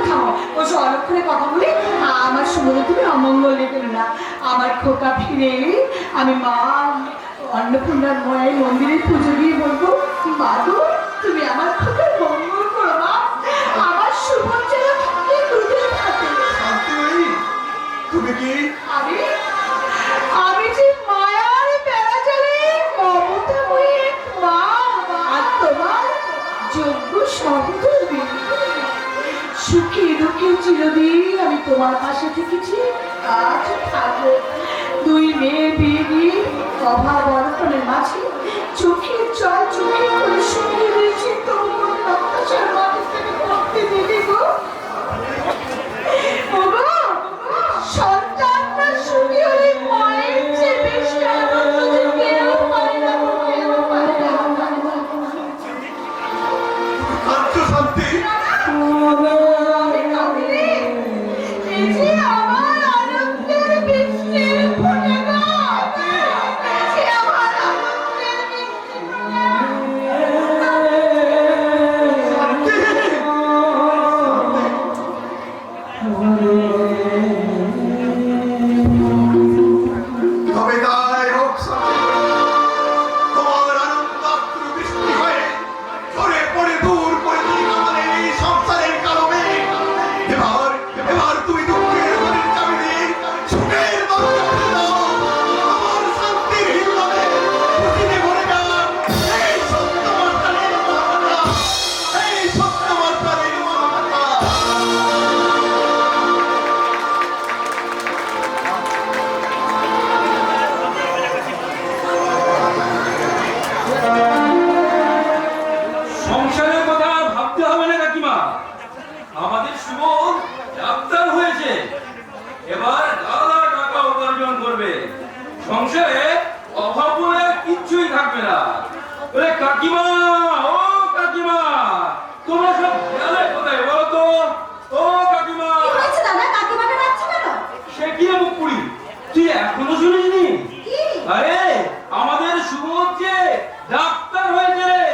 থামো, ও অলক্ষণে কথা বলি। আমার সুমনে তুমি অমঙ্গল লেগে না। আমার খোকা ফিরে আমি মা অন্নপূর্ণার ময় মন্দিরে পুজো দিয়ে বলবো, মা গো তুমি আমার খোকার মঙ্গল করো মা। আমার সুমন যেন থাকে দুধের হাতে। তুমি কি আমি যে মায়ার বেড়াজালে মমতা হয়ে মা, আর তোমার যোগ্য সহধর্মী। সুখে দুঃখে চিরদিন আমি তোমার পাশে থেকেছি, আজ থাকবো। দুই মেয়ে বিয়ে দিয়ে অভাব অনটনের মাঝে চোখের জল চোখে করে শুকিয়ে রয়েছে, তবু কোনো নকশার মাঝে থেকে পড়তে দেবে গো। সন্তানটা সুখী হলে মায়ের চেয়ে বেশি আনন্দ কেউ পায় না, কেউ পায় না। শান্তি সংসারে অভাব বলে কিচ্ছুই থাকবে না। কাকিমা, ও কাকিমা, তোমরা সব গেলে কোথায় বলো তো? ও কাকিমা, সে কি মুখ পুরি, তুই এখনো শুনিসনি? আরে আমাদের সুবোধ যে ডাক্তার হয়েছে রে,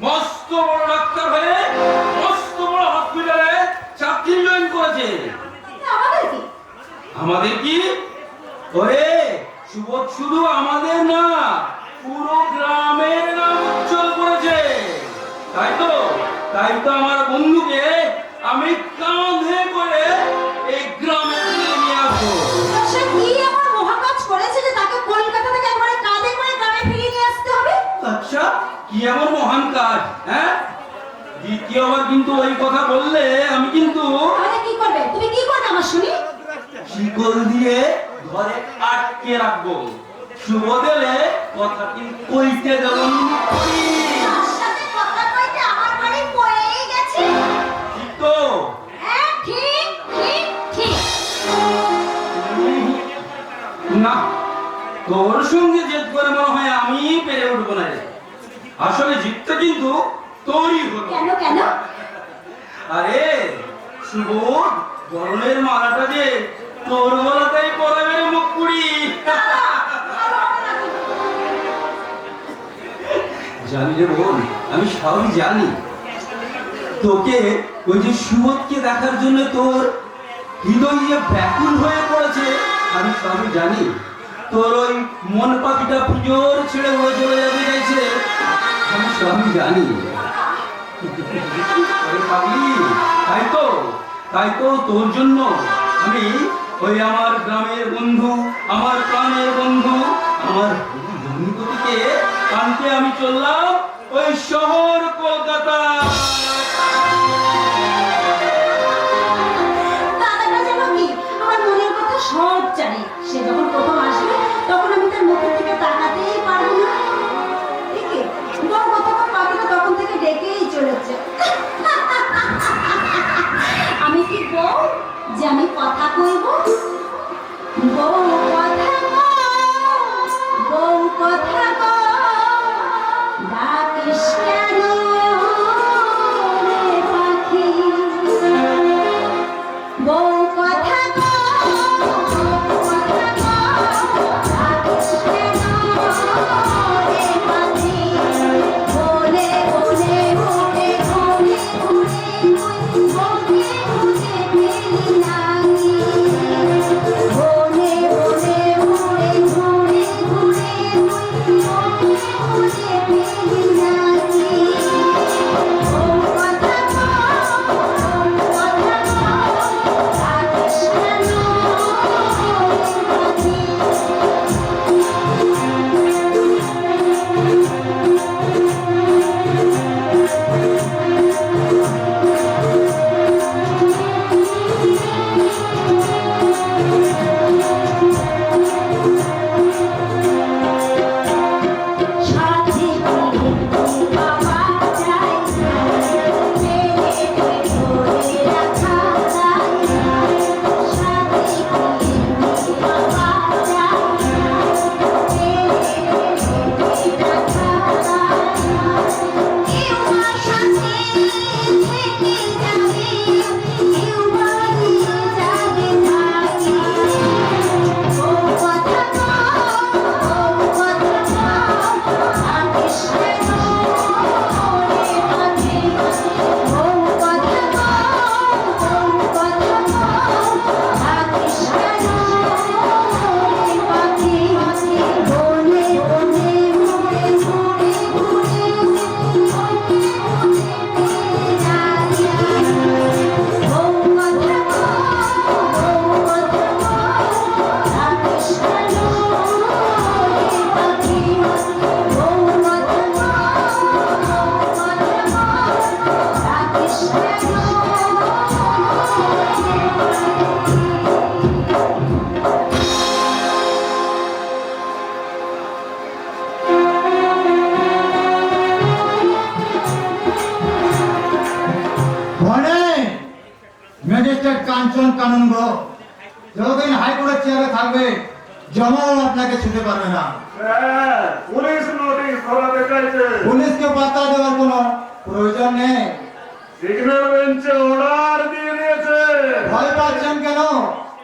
মস্ত বড় ডাক্তার হয়ে মস্ত বড় হসপিটালে চাকরি জয়েন করেছে। আমাদের কি? ওরে সুবোধ শুধু আমাদের না, পুরো গ্রামের নাম উজ্জ্বল করেছে। তাই তো আমার বন্ধুকে আমি কাঁধে করে এই গ্রামে নিয়ে আসবো। সে কি এমন মহাকাজ করেছে যে তাকে কলকাতা থেকে একবারে কাঁধে করে গ্রামে ফিরিয়ে নিয়ে আসতে হবে? আচ্ছা, কি এমন মহান কাজ? হ্যাঁ, দ্বিতীয়বার কিন্তু ওই কথা বললে আমি কিন্তু কি করবে? তুমি কি করবে আমার শুনি? শিকল দিয়ে ঘরে আটকে রাখবো। সুবোধেলে কথা কিন্তু কইতে দেব না। তার সাথে কথা কইতে আমার বাড়ি পড়েই গেছে। ঠিক তো? হ্যাঁ, ঠিক ঠিক ঠিক। না, তোর সঙ্গে জেদ করে মনে হয় আমি পেরে উঠবো না রে। আসলে জিতটা কিন্তু তোরই হলো। কেন কেন? আরে সুবোধ, বরণের মালাটা যে তোর গলাতেই পরাবে রে মুখ পুরি। জানি রে বোন, আমি সবই জানি। তোকে ওই যে সুবোধকে দেখার জন্য তোর হৃদয় যে ব্যাকুল হয়ে পড়েছে, আমি সবই জানি। তোর ওই মন পাখিটা পুজোর ছেড়ে উড়ে চলে যাবে চাইছে, আমি সবই জানি। তাই তো তোর জন্য আমি ওই আমার গ্রামের বন্ধু, আমার প্রাণের বন্ধু, আমার বন্ধুটিকে আনতে আমি চললাম ওই শহর কলকাতা। দাদাটা যেন কি আমার মনের কথা সব জানে। সে যখন প্রথম আসবে তখন আমি তার মুখের দিকে তাকাতেই পারবো না। দেখে বড় কথা পাখিটা তখন থেকে ডেকেই চলেছে। আমি কি বউ যে আমি কথা কইব? বউ কথা বউ কথা ডাকিস কেন? ম্যাজিস্ট্রেট কাঞ্চন কানুনগ যতদিন হাইকোর্টের চেয়ারে থাকবে জমাও আপনাকে ছুতে পারবে না। পুলিশ নোটিশ ধরাতে চাইছে। পুলিশকে পাত্তা দেওয়ার কোনো প্রয়োজন নেই। সিগন্যাল বেঞ্চে অর্ডার দিয়ে দিয়েছে। ভয় পাচ্ছেন কেন?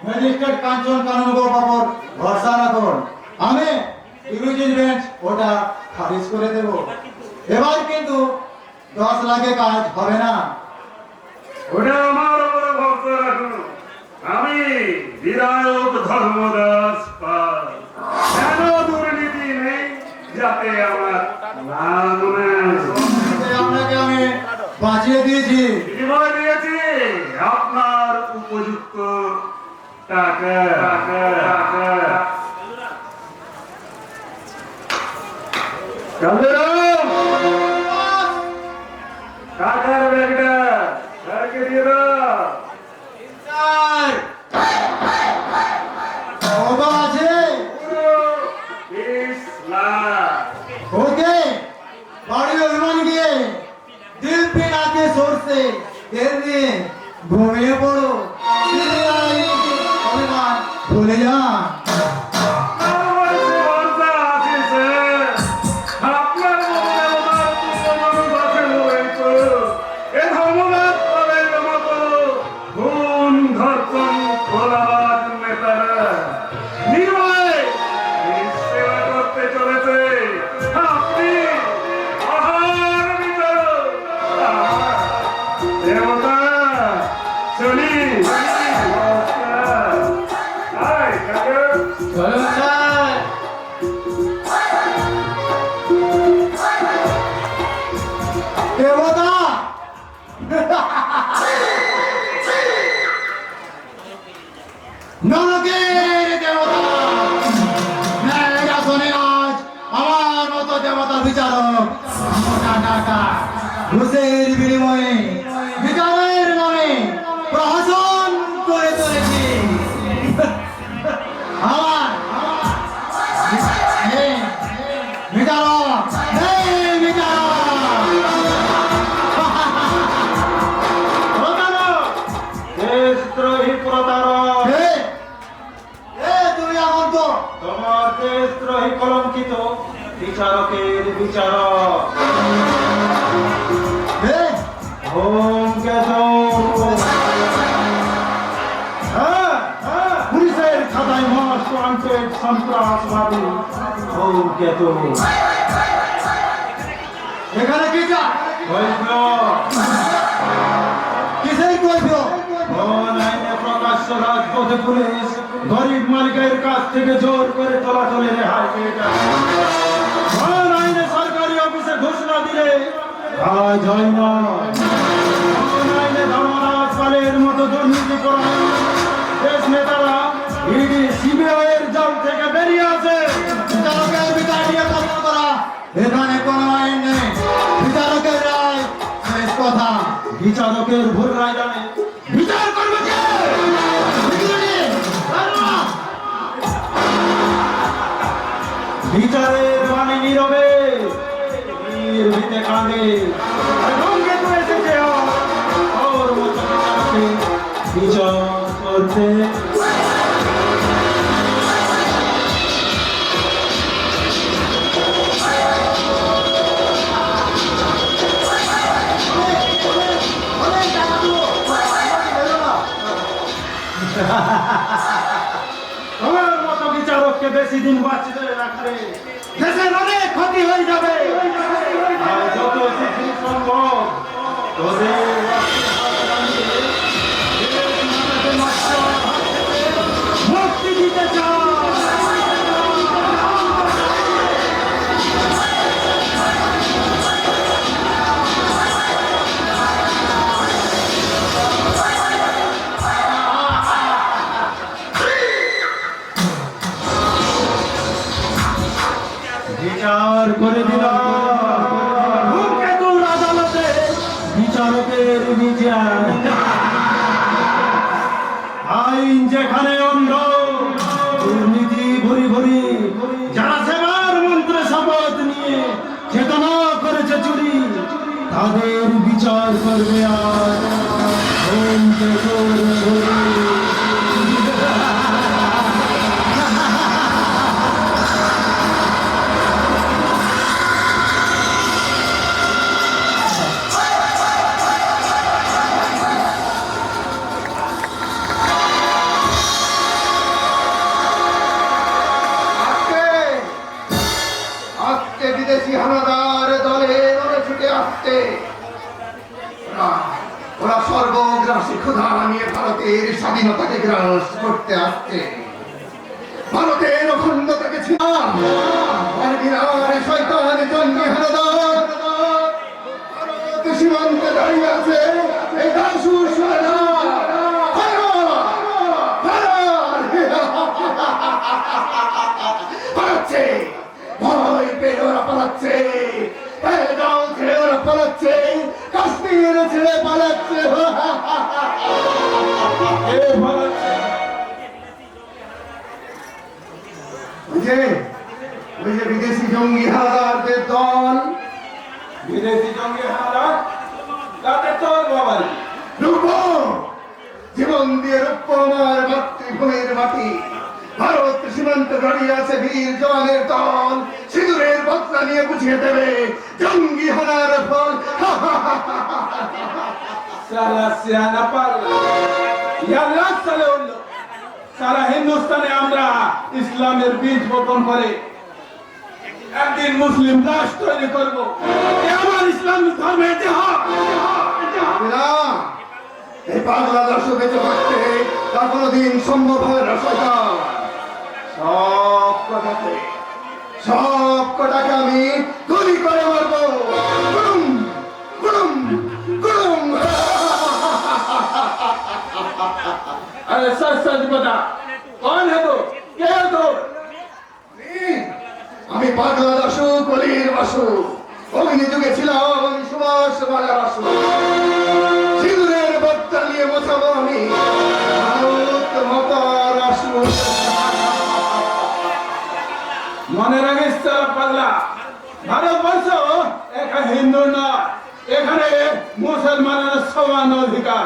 ম্যাজিস্ট্রেট কাঞ্চন কানুনগ বাবর ভরসা রাখুন, আমি ডিভিশন বেঞ্চ ওটা খারিজ করে দেব। এবার কিন্তু 10 লাখে কাজ হবে না। ওটা আমার উপরে ভরসা রাখুন। আমি বিধায়ক ধর্মদাস পাল। কেন দুর্নীতি নেই যাতে আমার নাম নেই। আপনাকে আমি বাঁচিয়ে দিয়েছি। বিনিময় দিয়েছি আপনার উপযুক্ত টাকা। কান্দেরাম, টাকার ব্যাগটা স্যারকে দিয়ে দাও। স্যার, কত আছে? 20 লাখ। ओके, बड़ी अभिमान किए दिल पे आके जोर से देर दिए घूमिए पड़ो अभिमान भूले जा। আমার সে ভরসা আছে স্যার। আপনার মনে আমার মানুষ আছে হয়তো। এ ধর্মনাথ পালের মতো খুন ধর্ষণ খোলাবাজ নেতারা নির্ভয়ে সেবা করতে চলেছে। আপনি মহান বিচারক, দেবতা। চলি নমস্কার। আয় কাকা। चलो सर देवता নরকের দেবতা মেরা শোনে আজ আমার মতো দেবতা বিচারক মোটা টাকা ঘুষের বিনিময়ে বিচারের নামে প্রহসন করে চলেছি। আমার বিচারক দেশদ্রোহী প্রতারক, তুমি আমার তো তোমার দেশদ্রোহী কলঙ্কিত বিচারকের বিচারক ধূমকেতু। পুলিশের খাতায় মোস্ট ওয়ান্টেড সন্ত্রাসবাদী ধূমকেতু। এখানে কি যা কিসের কৈফিয়ত? আইনে প্রকাশ্য রাজপথে পুলিশ গরিব মালিকের কাছ থেকে জোর করে চলাচলে রেহাই পেয়ে যায়। কোন আইনে সরকারি অফিসে ঘোষণা দিলে কাজ হয় না। কোন আইনে ধর্মনাথ পালের মতো দুর্নীতি করা দেশ নেতারা ইডি সিবিআই এর জাল থেকে বেরিয়ে আছে। বিচারকের বিচার নিয়ে প্রশ্ন করা এখানে কোনো আইন নেই। বিচারকের রায় শেষ কথা। বিচারকের ভুল রায় জানে বিচার করবে কে? বিচারের মানে নীরবে নির্ভীতে কাঁদে। ধূমকেতু এসেছে ওর মতো বিচারকে বিচার করতে। আমার মতো বিচারককে বেশি দিন বাঁচতে রাখলে দেশের অনেক ক্ষতি হয়ে যাবে। আর যত শীঘ্র সম্ভব তোদের মুক্তি দিতে চাই। বিচার করে দিলাম ধূমকেতুর আদালতে বিচারকের বিচার। আইন যেখানে অন্ধ দুর্নীতি ভরি ভরি, যারা সেবার মন্ত্রে শপথ নিয়ে চেতনা করেছে চুরি, তাদের বিচার করবে আর ধূমকেতুর হানাদার দলে ওরা ছুটে আসছে। ওরা সর্বগ্রাসী ক্ষুধা নিয়ে ভারতের স্বাধীনতাকে গ্রাস করতে আসছে, ভারতের অখণ্ডতাকে শয়তান জঙ্গি হানাদার ভারত সীমান্তে দাঁড়িয়ে আছে। এই দাসু সেনা পালাচ্ছে, ভয় পেয়ে ওরা পালাচ্ছে, গাঁও ছেড়ে ওরা পালাচ্ছে, কাশ্মীর ছেড়ে পালাচ্ছে। কে পালাচ্ছে? ওই যে বিদেশি জঙ্গি হানাদারদের দল। বিদেশি জঙ্গি হানাদার? তাদের তো বাবাই রূপ জীবন দিয়ে রূপ আমার মাতৃভূমির মাটি। ভারত সীমান্তে দাঁড়িয়ে আছে বীর জওয়ানের দল, সিঁদুরের বদলা নিয়ে বুঝিয়ে দেবে জঙ্গি হানার ফল। সারা সিয়ানা পারলা ইয়াল্লা সালে হলো। সারা হিন্দুস্তানে আমরা ইসলামের বীজ বপন করে একদিন মুসলিম রাষ্ট্র তৈরি করব। আমার ইসলাম ধর্মের ইতিহাস। না, এই পাগলা দর্শক বেঁচে থাকতে তা কোনোদিন সম্ভব হয় না। শয়তান সব কটাকে আমি গুলি করে মারবো। গুড়ুম গুড়ুম গুড়ুম। अरे सच सच बता, कौन है तो? क्या है तो? আমি পাগলা দাসু কলির বাসু, অগ্নি যুগে ছিলাম আমি সুভাষ বাজার আসু। সিঁদুরের বত্তা নিয়ে মোছাবো আমি ভারত মাতার আসু। মনে রাখিস সারা পাগলা, ভারতবর্ষ একা হিন্দু নয়, এখানে মুসলমানের সমান অধিকার।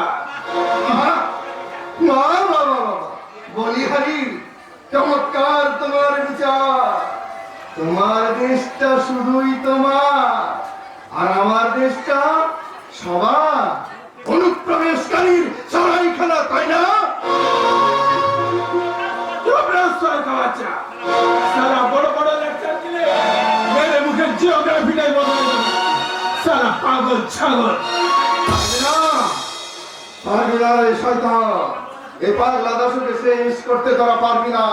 বাবা বলিহারি, চমৎকার তোমার বিচার। তোমার দেশটা শুধুই তোমার, আর আমার দেশটা সবার। অনুপ্রবেশকারীর সরাইখানা, তাই না? বাচ্চা সারা বড় বড় লেকচার দিলে মেরে মুখে জিওগ্রাফিটাই বদলে দেবে। সারা পাগল ছাগল। পারবি না রে শয়তান, এই পাগলা দাসুকে শেষ করতে তোরা পারবি না।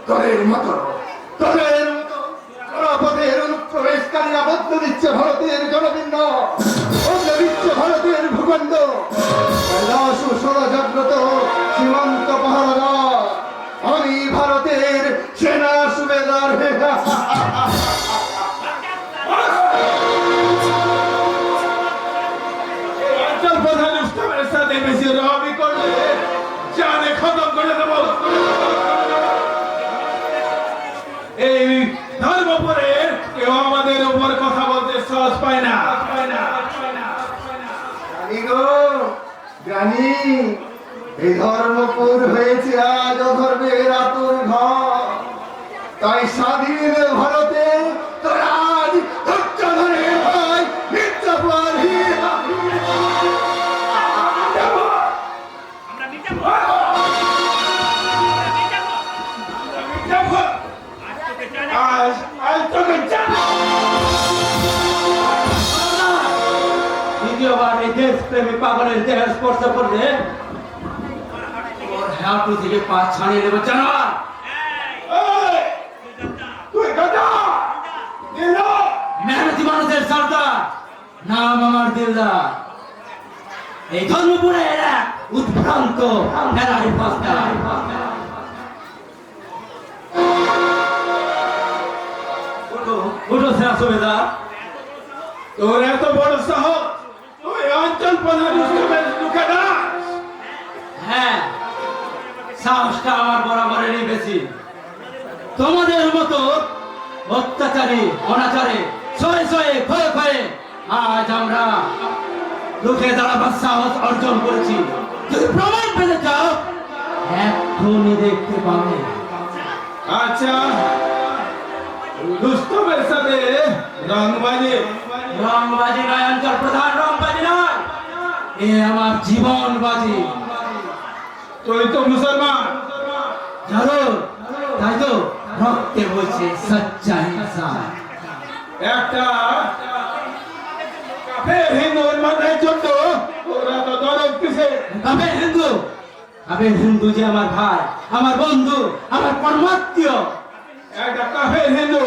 তোদের মতো পথের অনুপ্রবেশকারীরা বদলে দিচ্ছে ভারতের জনবিন্দ, বদলে দিচ্ছে ভারতের ভূখণ্ড। দাসু ষড়যন্ত্রত সীমান্ত পাহারাদার, আমি ভারতের সেনা সুবেদার। অঞ্চল প্রধান ইসলামের সাথে বেশি রবি করলে জানে খতম করে দেব। এই ধর্ম পরে কেউ আমাদের উপর কথা বলতে সাহস পায় না। জানি এই ধর্মপুর হয়েছে আজ অধর্মের আতুর ঘর, তাই স্বাধীন ভারতে তোরা আজ ধৈর্য ধরে ভাই মির্জাপুরি। দ্বিতীয়বার এই দেশপ্রেমী পাগলের দেহ স্পর্শ করলে ওর হাঁটু থেকে পা ছাড়িয়ে দেবো। জানোয়ার মেহনতি মানুষের সর্দার, নাম আমার দিলদার। এই ধর্মপুরে এরা উৎভ্রান্ত হেরারি ফস্তা। উঠো সেরা সুবেদার। তোর এত বড় সাহস, তুই অঞ্চল প্রধান ইসলামের মুখে দাস। হ্যাঁ, সাহসটা আমার বরাবরেরই বেশি। তোমাদের মতো অত্যাচারী অনাচারে শয়ে শয়ে ক্ষয়ে ক্ষয়ে আজ আমরা রুখে দাঁড়াবার সাহস অর্জন করেছি। যদি প্রমাণ পেতে চাও এখনই দেখতে পাবে। আচ্ছা, রুস্তমের সাথে রংবাজি নয়, অঞ্চল প্রধান রংবাজি নয়, এ আমার জীবন বাজি। তুই তো মুসলমান, জানো তাই তো রক্তে বলছে সচ্চা ইনসান। একটা কাফের হিন্দুর মাথায় জন্য ওরা তো দরদ কিসে? কাফের হিন্দু যে আমার ভাই, আমার বন্ধু, আমার পরমাত্মীয়। একটা কাফের হিন্দু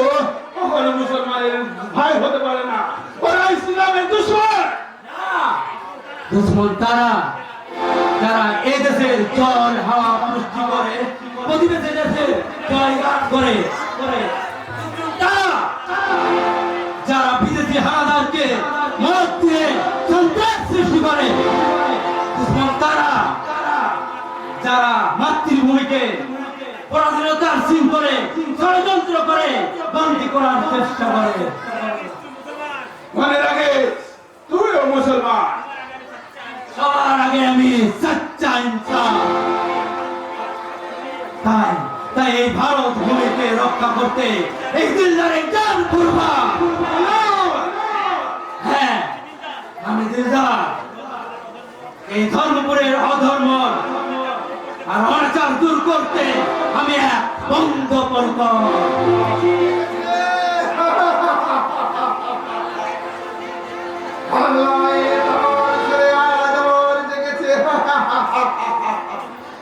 কখনো মুসলমানের ভাই হতে পারে না, ওরা ইসলামের দুশমন। দুশ্মন তারা যারা এই দেশের জল হাওয়া পুষ্টি করে, প্রতিবেশী দেশের জয়গান করে। তারা যারা বিদেশি হানাদারকে মত দিয়ে সন্ত্রাস সৃষ্টি করে। দুশ্মন তারা যারা মাতৃভূমিকে পরাধীনতার সিন করে ষড়যন্ত্র করে বন্দী করার চেষ্টা করে। মনে রাখে তুইও মুসলমান। সবার আগে আমি সচ্চা ইনসান। তাই এই ভারত ভূমিকে রক্ষা করতে এই দিলদারে জান কুরবান। হ্যাঁ, আমি দিলদার। এই ধর্মপুরের অধর্ম আর অনাচার দূর করতে আমি এক বদ্ধপরিকর। বাংলায় তখন ছেড়ে আজ আমার জেগেছে।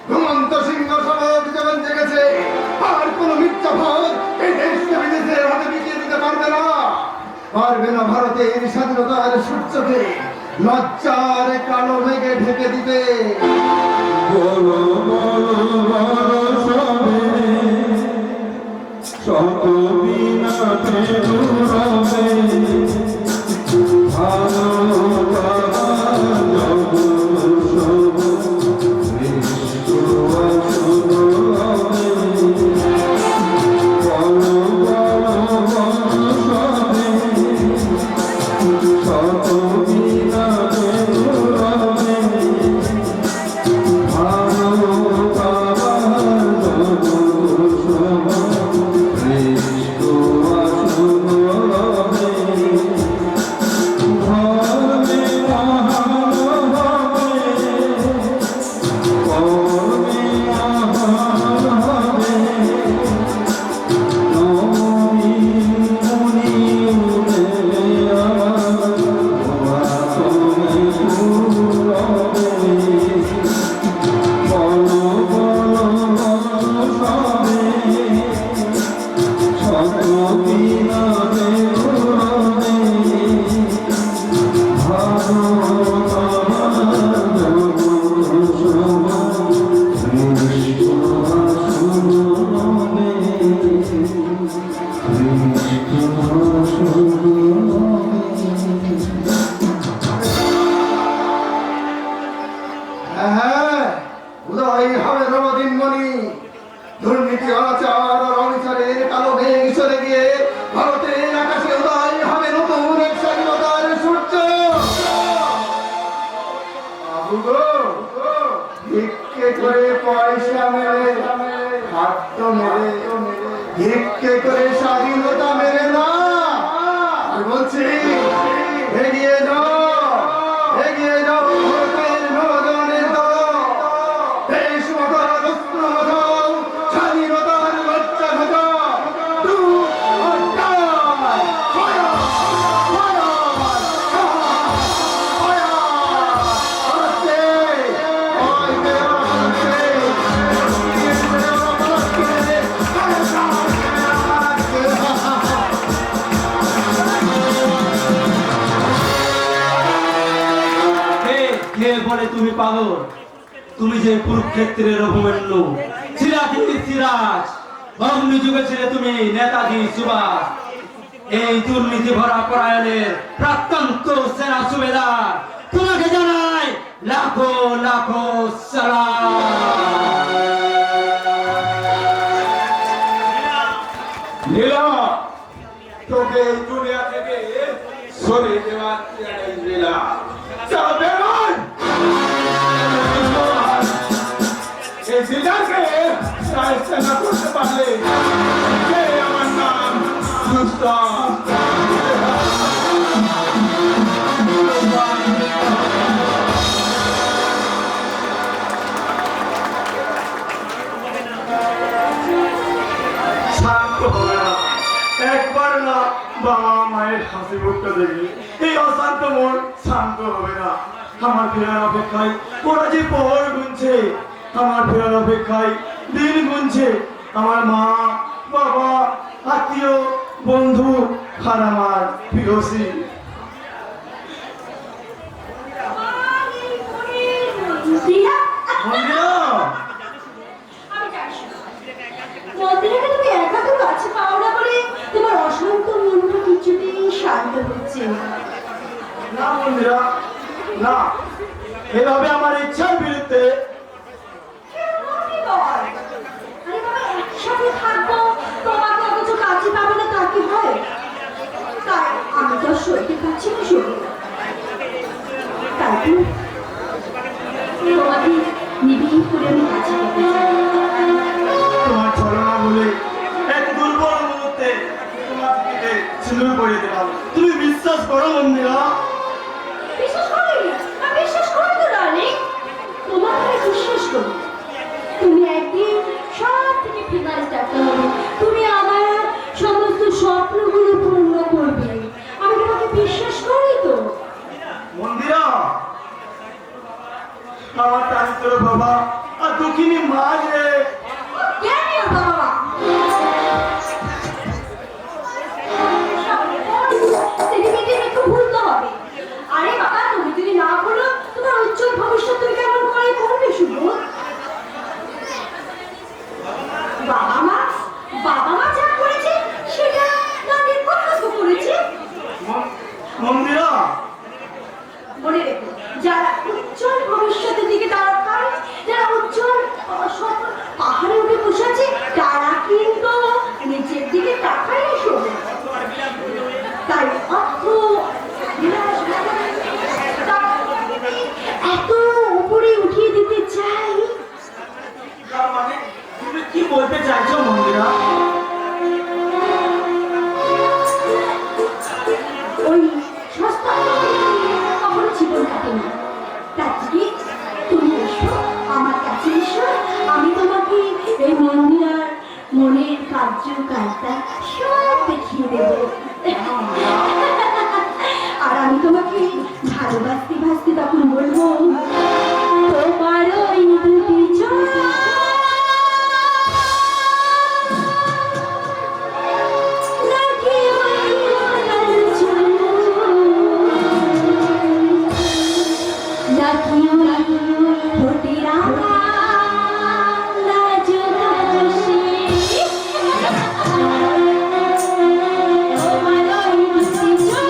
ঘুমন্ত সিংহ সমাজ যেমন জেগেছে, আর কোন মিথ্যা ভাব এই দেশকে বিদেশের হাতে বিকিয়ে দিতে পারবে না। পারবে না ভারতের স্বাধীনতার সূর্যকে লজ্জার কালো মেঘে ঢেকে দিতে। বলো বলো বলো সবে শত বিনাতে রবে ভালো বাবা জগ সব বিষ্ণু আসবে। বলো বলো বলো সবে শত বিনাতে রবে হ্যাঁ, উদয় হবে নবদিন মণি। দুর্নীতি অনাচার আর অবিচারের কালো মেঘ সরে গিয়ে ভারতের আকাশে উদয় হবে নতুন এক স্বাধীনতার সূর্য। বাবু গো, ভিক্ষে করে পয়সা মেলে, খাদ্য মেলে, ভিক্ষে করে স্বাধীনতা মেলে না। আর বলছি এগিয়ে যাও, এগিয়ে যাও ভারতের নবজনের দল। দেশ মাতার অস্ত্র মাথাও, স্বাধীনতার বাচ্চা ভাজাও। Do or die! Fire! Fire! Fire! আসছে! ওই বেরো আসছে! বেরো আসছে! কে বলে তুমি পাগল? তুমি যে কুরুক্ষেত্রের অভিমন্যু, সিরাজি সিরাজ, অগ্নি যুগে ছিলে তুমি নেতাজি সুভাষ। এই দুর্নীতি ভরা পরায়ণের প্রাক্তন্ত সেনা সুবেদার, তোমাকে জানাই লাখো লাখো সালাম। লীলা তোকে এই দুনিয়া থেকে সরিয়ে দেওয়ার চ্যালেঞ্জ দিলাম। চল বেরোন। এই দিদারকে সাহায্য না করতে পারলে কে আমার নাম সুস্থ। একবার না বাবা মায়ের দেখলে এই অশান্ত মন শান্ত হবে না। আমার ফেরার অপেক্ষায় ওরা যে প্রহর গুনছে, আমার ফেরার অপেক্ষায় দিন গুনছে আমার মা, বাবা, আত্মীয়, বন্ধু আর আমার প্রিয়সী। দিয়া, মন্দিরা, আমি জানি না। মন্দিরাকে তুমি একা তো কাছে পাও না বলে তোমার অশান্ত মনটা কিছুতেই শান্ত হচ্ছে না। না মন্দিরা, না, এভাবে আমার ইচ্ছার বিরুদ্ধে কি বল? আরে বাবা, একসাথে থাকবো, তোমাকে অথচ কাছে পাবো না, তা কি হয়? তাই আমি তো আর সইতে পারছি না শোনো। তাই তো তোমাকে নিবিড় করে আমি কাছে পেতে চাই। তোমার ছলনা বলে এক দুর্বল মুহূর্তে তোমার দিকে সিঁদুর পরিয়ে দিলাম। তুমি বিশ্বাস করো মন্দিরা? বিশ্বাস করি, আমি বিশ্বাস করি তো ডার্লিং। তোমার আমি বিশ্বাস করি। তুমি একদিন সব থেকে ফেমাস ডাক্তার হবে, তুমি আমার সমস্ত স্বপ্নগুলো পূর্ণ করবে। আমি তোমাকে বিশ্বাস করি তো। মন্দিরা, আমার চারিত্র বাবা আর দক্ষিণী মা যে কেন ওর বাবা? সেলিব্রিটির একটু ভুলতে হবে। আরে বাবা, তুমি যদি না বলো তোমার উজ্জ্বল ভবিষ্যৎ তুমি কেমন করে করবে শুধু? বাবা মা যা করেছে সেটা তাদের কর্তব্য করেছে। মন্দিরা, মনে রেখো, যারা উজ্জ্বল ভবিষ্যতের দিকে তাকায়, যারা উজ্জ্বল সফল পাহাড়ে উঠে বসে আছে, তারা কিন্তু নিচের দিকে তাকায় না শোনে। তাই অর্থ এত উপরে উঠিয়ে দিতে চাই। তার মানে তুমি কি বলতে চাইছো মন্দিরা? ওই সস্তা কখনো জীবন কাটে না। তার থেকে তুমি এসো, আমার কাছে এসো, আমি তোমাকে এই মন্দিরার মনের কার্যকারিতা সব দেখিয়ে দেবো। আর আমি তোমাকে ভালোবাসতে ভাসতে তখন বলবো, তোমার ওই দুটি চোখ নাকি ওই লাল চুল, নাকি ওই ঠোঁটে রাঙা লাজুক হাসি। তোমার ওই দুটি চোখ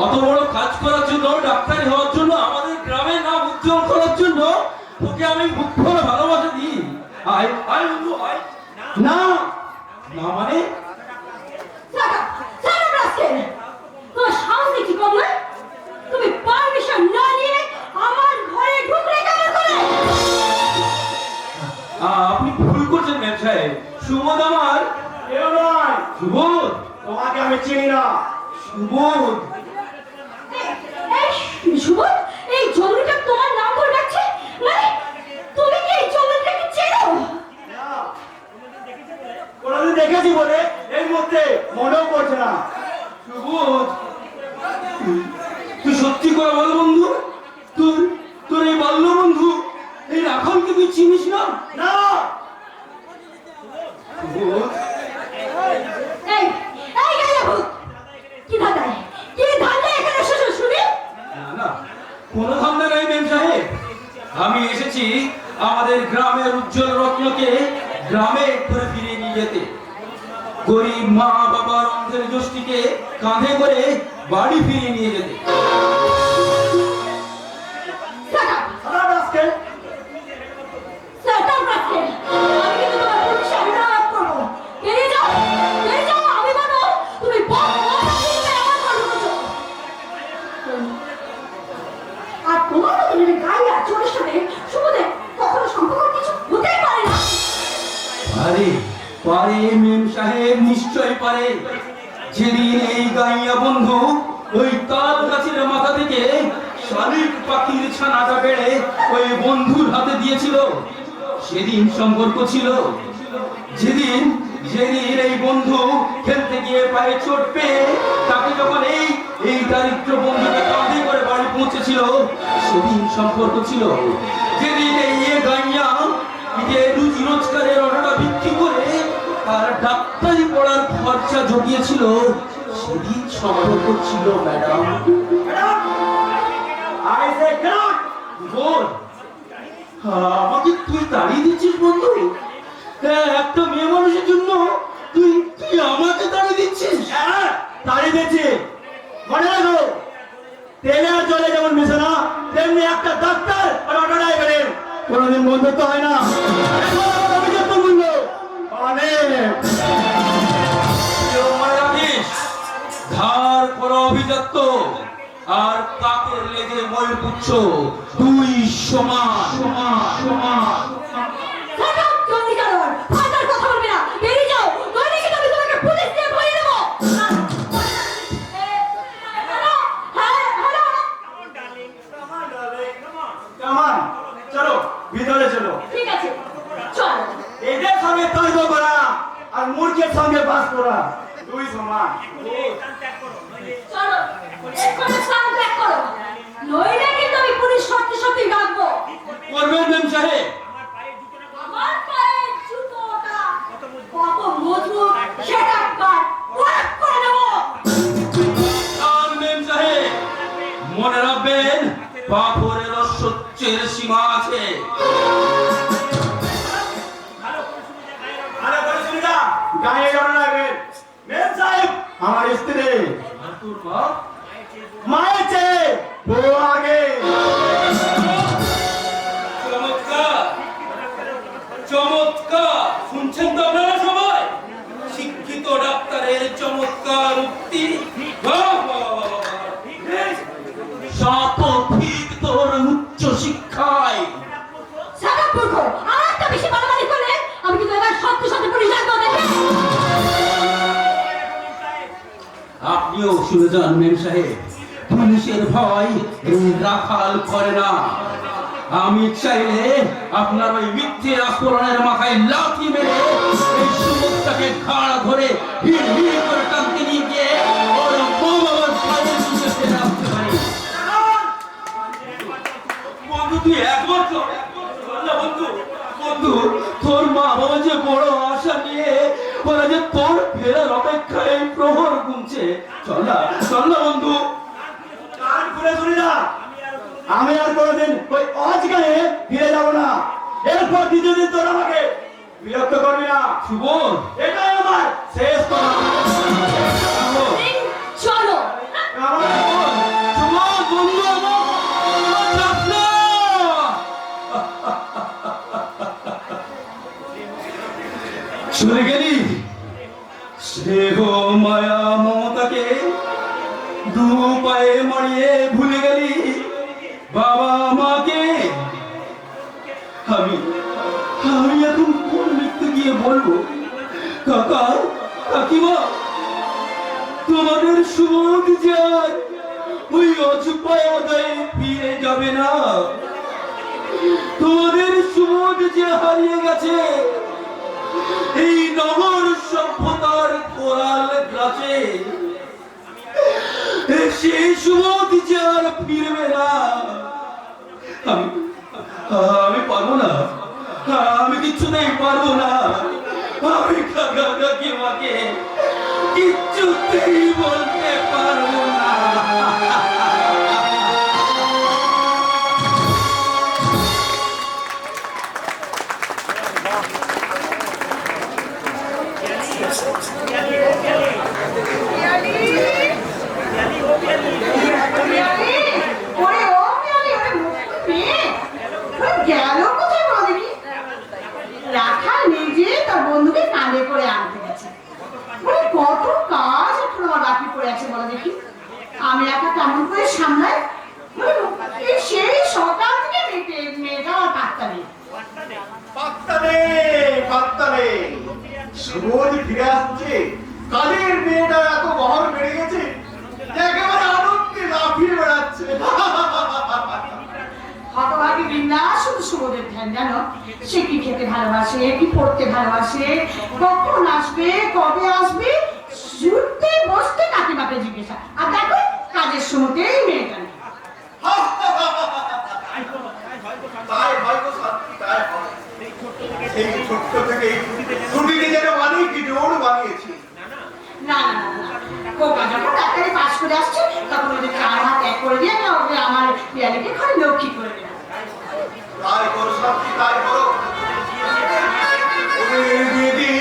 অত বড় কাজ করার জন্য, ডাক্তারি হওয়ার জন্য, আমাদের গ্রামের নাম উজ্জ্বল করার জন্য তোকে আমি মুখ ভরে ভালোবাসা দিই। আয় আয় বন্ধু আয়। না না মানে তোমার সাহস দেখি কম না? তুমি পারমিশন না নিয়ে আমার ঘরে ঢুকলে কেমন করে? আপনি ভুল করছেন ম্যাম সাহেব। সুবোধ আমার কেউ নয়, সুবোধ, তোমাকে আমি চিনি না। সুবোধ। এই সুবোধ, এই জঙ্গলটা তোমার নাম ধরে ডাকছে? মানে তুমি কি এই জঙ্গলটাকে চেনো? না, কোনোদিন দেখেছি বলে এই মুহূর্তে মনেও পড়ছে না। সুবোধ, তুই সত্যি করে বল বন্ধু, তোর তোর এই বাল্য বন্ধু এই রাখালকে তুই চিনিস না? না, সুবোধ, এই এই গায়া ভূত, কি ধাঁধায় এখানে এসেছো শুনি? না না, কোনো ধান্দা নাই ম্যাম সাহেব। আমি এসেছি আমাদের গ্রামের উজ্জ্বল রত্নকে গ্রামে ঘুরে ফিরিয়ে নিয়ে যেতে, গরিব মা বাবার অন্ধের গোষ্ঠীকে কাঁধে করে বাড়ি ফিরিয়ে নিয়ে যেতে। খারাপ আজকে। সেটাও রাখছে। আমি কিন্তু তোমার পুলিশে অভিযোগ করবো। বেরিয়ে যাও, আমি বলবো তুমি আমার ঘর ঢুকেছো। আর তোমার মতো গাইয়া চোরের সাথে সুবোধের কখনো সম্পর্ক কিছু হতেই পারে না। পারে পারে মেম সাহেব, নিশ্চয় পারে। যেদিন এই গাইয়া বন্ধু ওই তাল গাছের মাথা থেকে শালিক পাখির ছানাটা বেড়ে ওই বন্ধুর হাতে দিয়েছিল, সেদিন সম্পর্ক ছিল। যেদিন যেদিন এই বন্ধু খেলতে গিয়ে পায়ে চোট পেয়ে তাকে যখন এই দারিদ্র বন্ধুকে কাঁধে করে বাড়ি পৌঁছেছিল, সেদিন সম্পর্ক ছিল। যেদিন এই গাইয়া নিজের রুজি রোজগারের অটোটা বিক্রি করে আর ডাক্তারি পড়ার খরচা জমিয়েছিল, সেদিন সম্পর্ক ছিল ম্যাডাম। I say cannot. বল, আমাকে তুই তাড়িয়ে দিচ্ছিস বন্ধু? হ্যাঁ, একটা মেয়ে মানুষের জন্য তুই তুই আমাকে তাড়িয়ে দিচ্ছিস? হ্যাঁ, তাড়িয়ে দিচ্ছি। মনে রাখো, তেলে আর জলে যেমন মেশে না, তেমনি একটা ডাক্তার আর অটো ড্রাইভারের কোনোদিন বন্ধুত্ব হয় না। অভিযোগ মূল্য অনেক। কেউ মনে রাখিস, ধার করা অভিজাত্য আর কাকের লেগে ময়ূরপুচ্ছ দুই সমান সমান সমান। সেটাও জলদি জানোয়ার, ফাটার কথা বলবি না। বেরিয়ে যাও, নইলে কিন্তু আমি তোমাকে পুলিশ দিয়ে ধরিয়ে দেবো। কেমন? চলো ভিতরে চলো। ঠিক আছে, চল। এদের সঙ্গে তর্ক করা আর মূর্খের সঙ্গে বাস করা দুই সমান। চলো, এক্ষুনি স্নান ত্যাগ করো। নইলে কিন্তু আমি পুলিশ সত্যি ডাকবো। করবেন মেম সাহেব? আমার পায়ের জুতোটা কত মজবুত সেটা একবার ওয়াক করে নেবো। মেম সাহেব, মনে রাখবেন, পাথরের সত্যের সীমা আছে। আরে বলে শুনিদা, গায়ে জড়ো রাখবেন। মেম সাহেব আমার স্ত্রী, আর তোর মা? মায়ের চেয়ে বউ আগে। চমৎকার চমৎকার, শুনছেন তো আপনারা সবাই? শিক্ষিত ডাক্তারের চমৎকার উক্তি। বাহ, বাহ, বাহ, বাহ। শতভিত তোর উচ্চ শিক্ষায়। সারা মূর্খ, আর একটা বেশি বাড়াবাড়ি করলে আমি কিন্তু এবার সত্যি পুলিশ ডাকবো। দেখে আপনিও শুনে যান মেম সাহেব, পুলিশের ভয় এই রাখাল করে না। আমি চাইলে আপনার ওই মিথ্যে আস্ফোরণের মাথায় লাথি মেরে এই সুমুখটাকে ঘাড় ধরে হিড় হিড় করে টানতে নিয়ে গিয়ে ওর বাবার ফাইলের নিচে ফেলে আসতে পারি। বন্ধু তুই একবার চল না বন্ধু। বন্ধু, তোর মা বাবা যে বড় আশা নিয়ে ওরা যে তোর ফেরার অপেক্ষায় এই প্রহর গুনছে। চল না বন্ধু। কান খুলে শুনিদা, আমি আর কোনোদিন ওই অজগায়ে ফিরে যাব না। এরপর দ্বিতীয় দিন তোর আমাকে বিরক্ত করবি না। সুবোধ, এটাই আমার শেষ কথা। চলো। আমার স্নেহ মায়া মমতাকে দু পায়ে মারিয়ে ভুলে গেলি বাবা মাকে। আমি আমি এখন কোন মৃত্যু গিয়ে বলবো কাকা কাকিমা তোমাদের সুবোধ যে আর ওই অযুপায় ফিরে যাবে না। তোমাদের সুবোধ যে হারিয়ে গেছে এই নগর সভ্যতার কোরাল গাছে, সেই সুবোধ যে আর ফিরবে না। আমি পারবো না, আমি কিছুতেই পারবো না। আমি কাকা কাকিমাকে কিছুতেই বলতে পারবো না। গেল কোথায় বলো দেখি? রাখা নিজে তার বন্ধুকে কাঁধে করে আনতে গেছে। কত কাজ এখন আমার বাকি পড়ে আছে বলো দেখি। আমি একা কেমন করে সামলাই? সেই সকাল থেকে মেয়েটা আমার পাত্তা নেই। পাত্তা নেই। সুবোধ ফিরে আসছে, কালের মেয়েটা এত বহর বেড়ে গেছে, একেবারে আনন্দে লাফিয়ে বেড়াচ্ছে। হতভাগী বৃন্দা শুধু সুবোধের ধ্যান জানো। সে কি খেতে ভালোবাসে, কি পড়তে ভালোবাসে, কখন আসবে, কবে আসবে, শুতে বসতে কাকিমাকে জিজ্ঞাসা। আর দেখো কাজের সময়তেই মেয়েটা নেই। তাই হয়তো শান্তি, তাই হয়। এই ছোট্ট থেকে ছুটিকে যেন বানিয়ে কি জোর বানিয়েছি। না না না না, খোকা যখন ডাক্তারি পাস করে আসছে তখন ওদের 4 হাত এক করে দিয়ে আমি ওকে আমার পিয়ালিকে ঘরে লক্ষ্মী করে দিলাম। তাই করো শান্তি, তাই করো। ওদের দিদি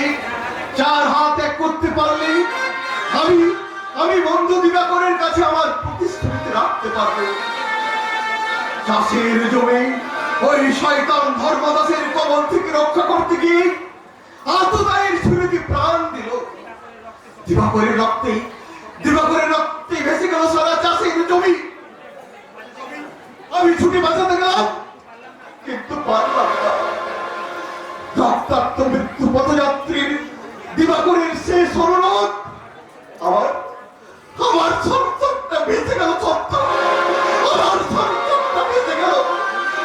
4 হাত এক করতে পারলে আমি বন্ধু দিবাকরের কাছে আমার প্রতিশ্রুতি রাখতে পারবো। চাষের জমি ওই শয়তান ধর্মদাসের কবল থেকে রক্ষা করতে গিয়ে আততায়ীর ছুরিতে প্রাণ দিল। দিবাকরের রক্তে ভেসে গেল সারা চাষের জমি। আমি ছুটি বাঁচাতে গেলাম, কিন্তু পারলাম না। রক্তাক্ত মৃত্যু পথযাত্রীর দিবাকরের শেষ অনুরোধ, আমার সন্তানটা বেঁচে গেল। আমার সন্তানটা বেঁচে গেল।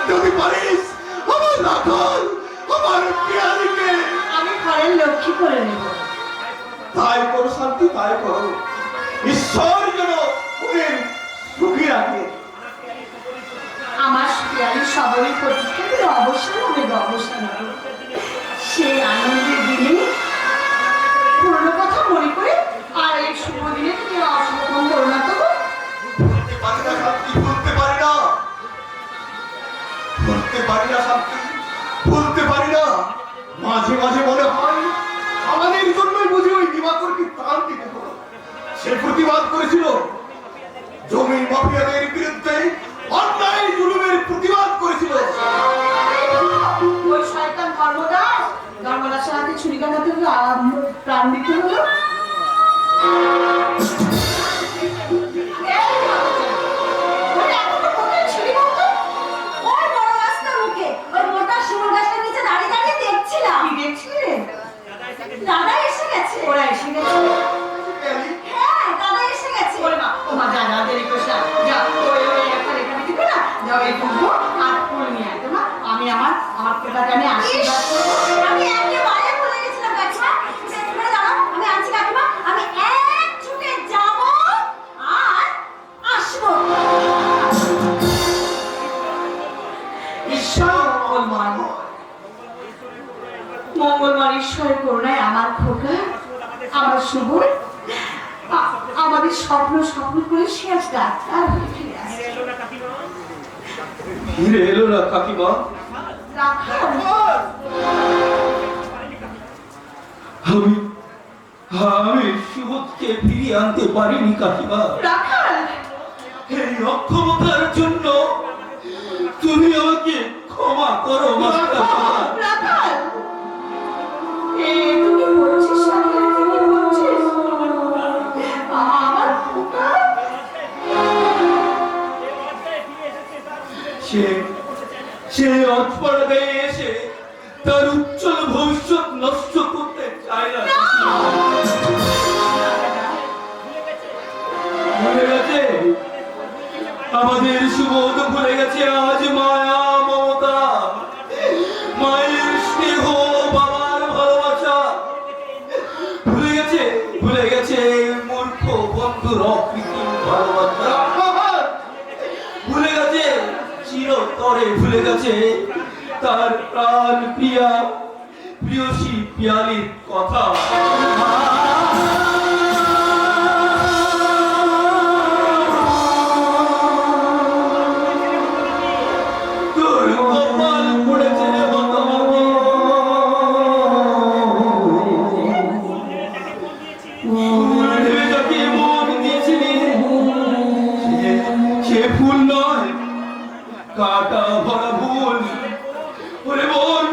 যদি পারিস আমার রাখাল, আমার পিয়ালিকে আমি ঘরের লক্ষ্মী করে নেব। তাই করো শান্তি, তাই করো। ঈশ্বর যেন ওদের সুখী রাখে। আমার পিয়ালির সবরই প্রতীক্ষা করে অবসান হবে, অবসান হবে। সেই আনন্দের দিনে পুরনো কথা মনে করে আর এই শুভ দিনে তুমি অসম্ভব করো না তো। বলতে পারি না শান্তি, বলতে পারি না, বলতে পারি না শান্তি, বলতে পারি না। মাঝে মাঝে মনে হয় আমাদের জন্যই বুঝি ওই দিবাকরকে প্রাণ দিতে হলো। সে প্রতিবাদ করেছিল, জমি মাফিয়াদের বিরুদ্ধে অন্যায় জুলুমের প্রতিবাদ করেছিল। ওই শয়তান ধর্মদাসের হাতে ছুরিকাঘাতে প্রাণ দিতে হলো। দাদা এসে গেছে। ওরা এসে গেছে। হ্যাঁ, দাদা এসে গেছে। ওরে মা, ও মা যা দেরি করিস না। যা ওই একটা রেখা দিতে না, যাও এই কুকুর আর ফুল নিয়ে আসতে মা। আমি আমার পিতাকে আমি আশীর্বাদ করবো। আমি একেবারে ভুলে গেছিলাম কাকিমা। তুমি দাঁড়াও, আমি আনছি কাকিমা। আমি এক ছুটে যাব আর আসবো। ঈশ্বর মঙ্গলময় ঈশ্বরের করুণায় আমার খোকা, আমার শুভ, আমাদের স্বপ্ন করে সে আজ ডাক্তার হয়ে ফিরে আসছে। ফিরে এলো না কাকিমা। আমি সুবোধকে ফিরিয়ে আনতে পারিনি কাকিমা। এই অক্ষমতার জন্য তুমি আমাকে ক্ষমা করো মাস্টার। তুমি বলছিস ভুলে গেছে তার প্রাণ প্রিয়া প্রিয়সী পিয়ালির কথা। তোর কপাল পড়েছে রে হতভাগী। ভেবে যাকে মন দিয়েছিলি সে ফুল নয়, কাটা ভরা ভুল। ওরে বোন,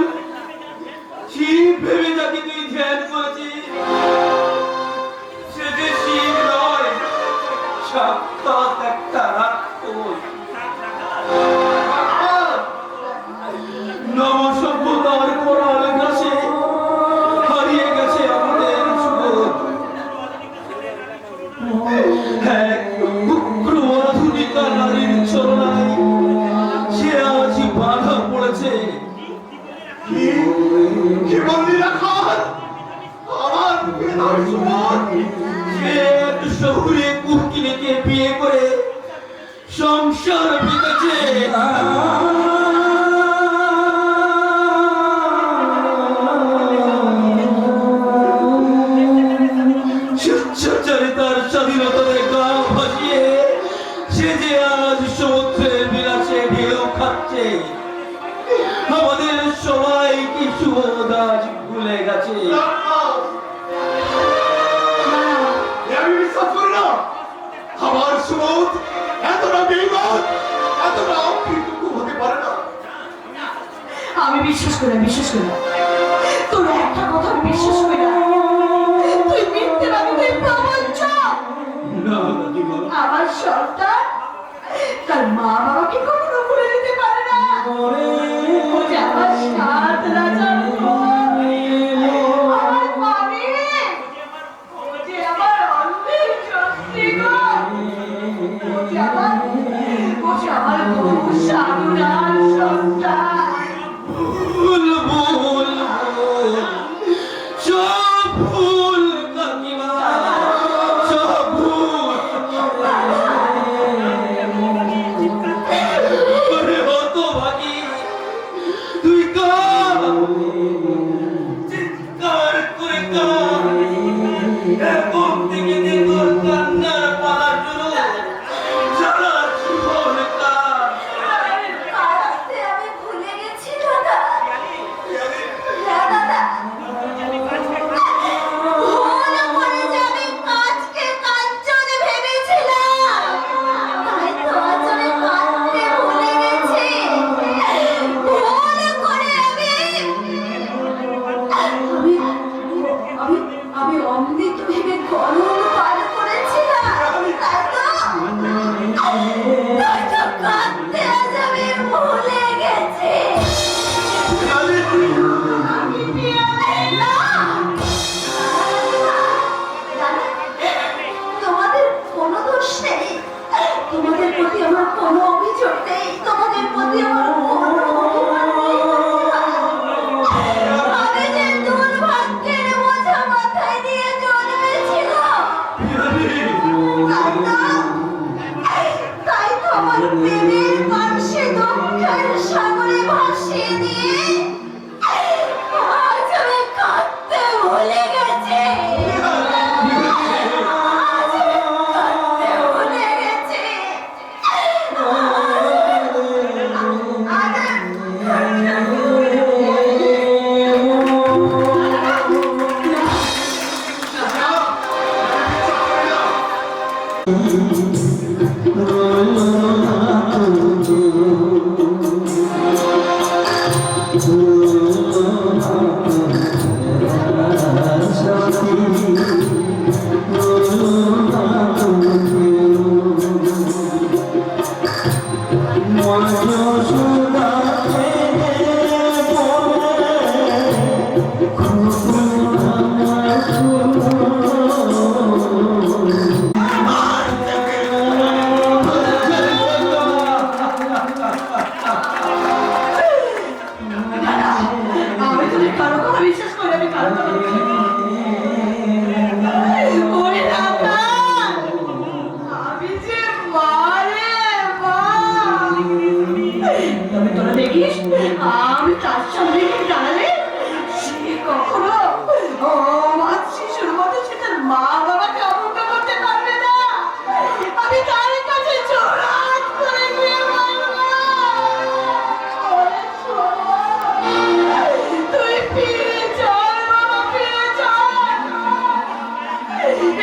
শিব ভেবে যাকে তুই ধ্যান করেছিস সে যে শিব নয়, সাক্ষাৎ একটা রাক্ষস। নব সভ্যতার কোরাল ঘাসে হারিয়ে গেছে আমাদের সুবোধ। এক উগ্র আধুনিকা নারীর ছলনায় সে আজ বাধা পড়েছে। কি বললি রাখাল? আমার বেদার সুমন সে এক শহুরে কুকিলকে বিয়ে করে সংসার পেতেছে। স্বেচ্ছাচারে তার স্বাধীনতার গা ভাসিয়ে সে যে আজ সমুদ্রের বিলাসে ঢেউ খাচ্ছে। আমাদের সবাই কি সুবোধ আজ ভুলে গেছে। আমি বিশ্বাস করি না আমার সুবোধ এতটা বেঈমান, এতটা অকৃতজ্ঞ হতে পারে না। আমি বিশ্বাস করি না, বিশ্বাস করি না। তোর একটা কথা আমি বিশ্বাস করি না। তুই মিথ্যে বাদী, তুই প্রবঞ্চক। না কাকিমা, আমার সন্তান তার মা বাবাকে কখনো ভুলে দিতে পারে না। ও যে আমার সাত রাজার বউ, আমার মানিক, ও যে আমার অন্যের স্বস্তিগণ, ও যে আমার বহু সাধুরার সন্তান। ভুল ভুল ভুল, সব ভুল কাকিমা, সব ভুল। ওরে হতভাগী, তুই কাঁদ, চিৎকার করে কাঁদ। এখন থেকে যে তোর কান্নার পালা শুরু, সারা জীবন কাঁদ। কাঁদতে আমি ভুলে গেছি দাদা। হ্যাঁ দাদা, ভুল করে যে আমি কাঁচকে কাঞ্চন ভেবেছিলাম, তাই তো আজ আমি কাঁদতে ভুলে গেছি। ভুল করে আমি অমৃত ভেবে গরম পান করেছিলাম, তাই তো কাঁদতে আজ আমি ভুলে গেছি। তোমাদের কোনো দোষ নেই, তোমাদের প্রতি আমার কোনো অভিযোগ নেই, তোমাদের প্রতি আমার কোনো অভিমান নেই। আমি যে দুর্ভাগ্যের বোঝা মাথায় নিয়ে জন্মেছিলাম, তাই তো আমার প্রেমের পার্শ্বে দুঃখের সাগরে ভাসিয়ে দিয়ে আজ আমি কাঁদতে ভুলে গেছি। আজ আমি কাঁদতে ভুলে গেছি। আর থেকে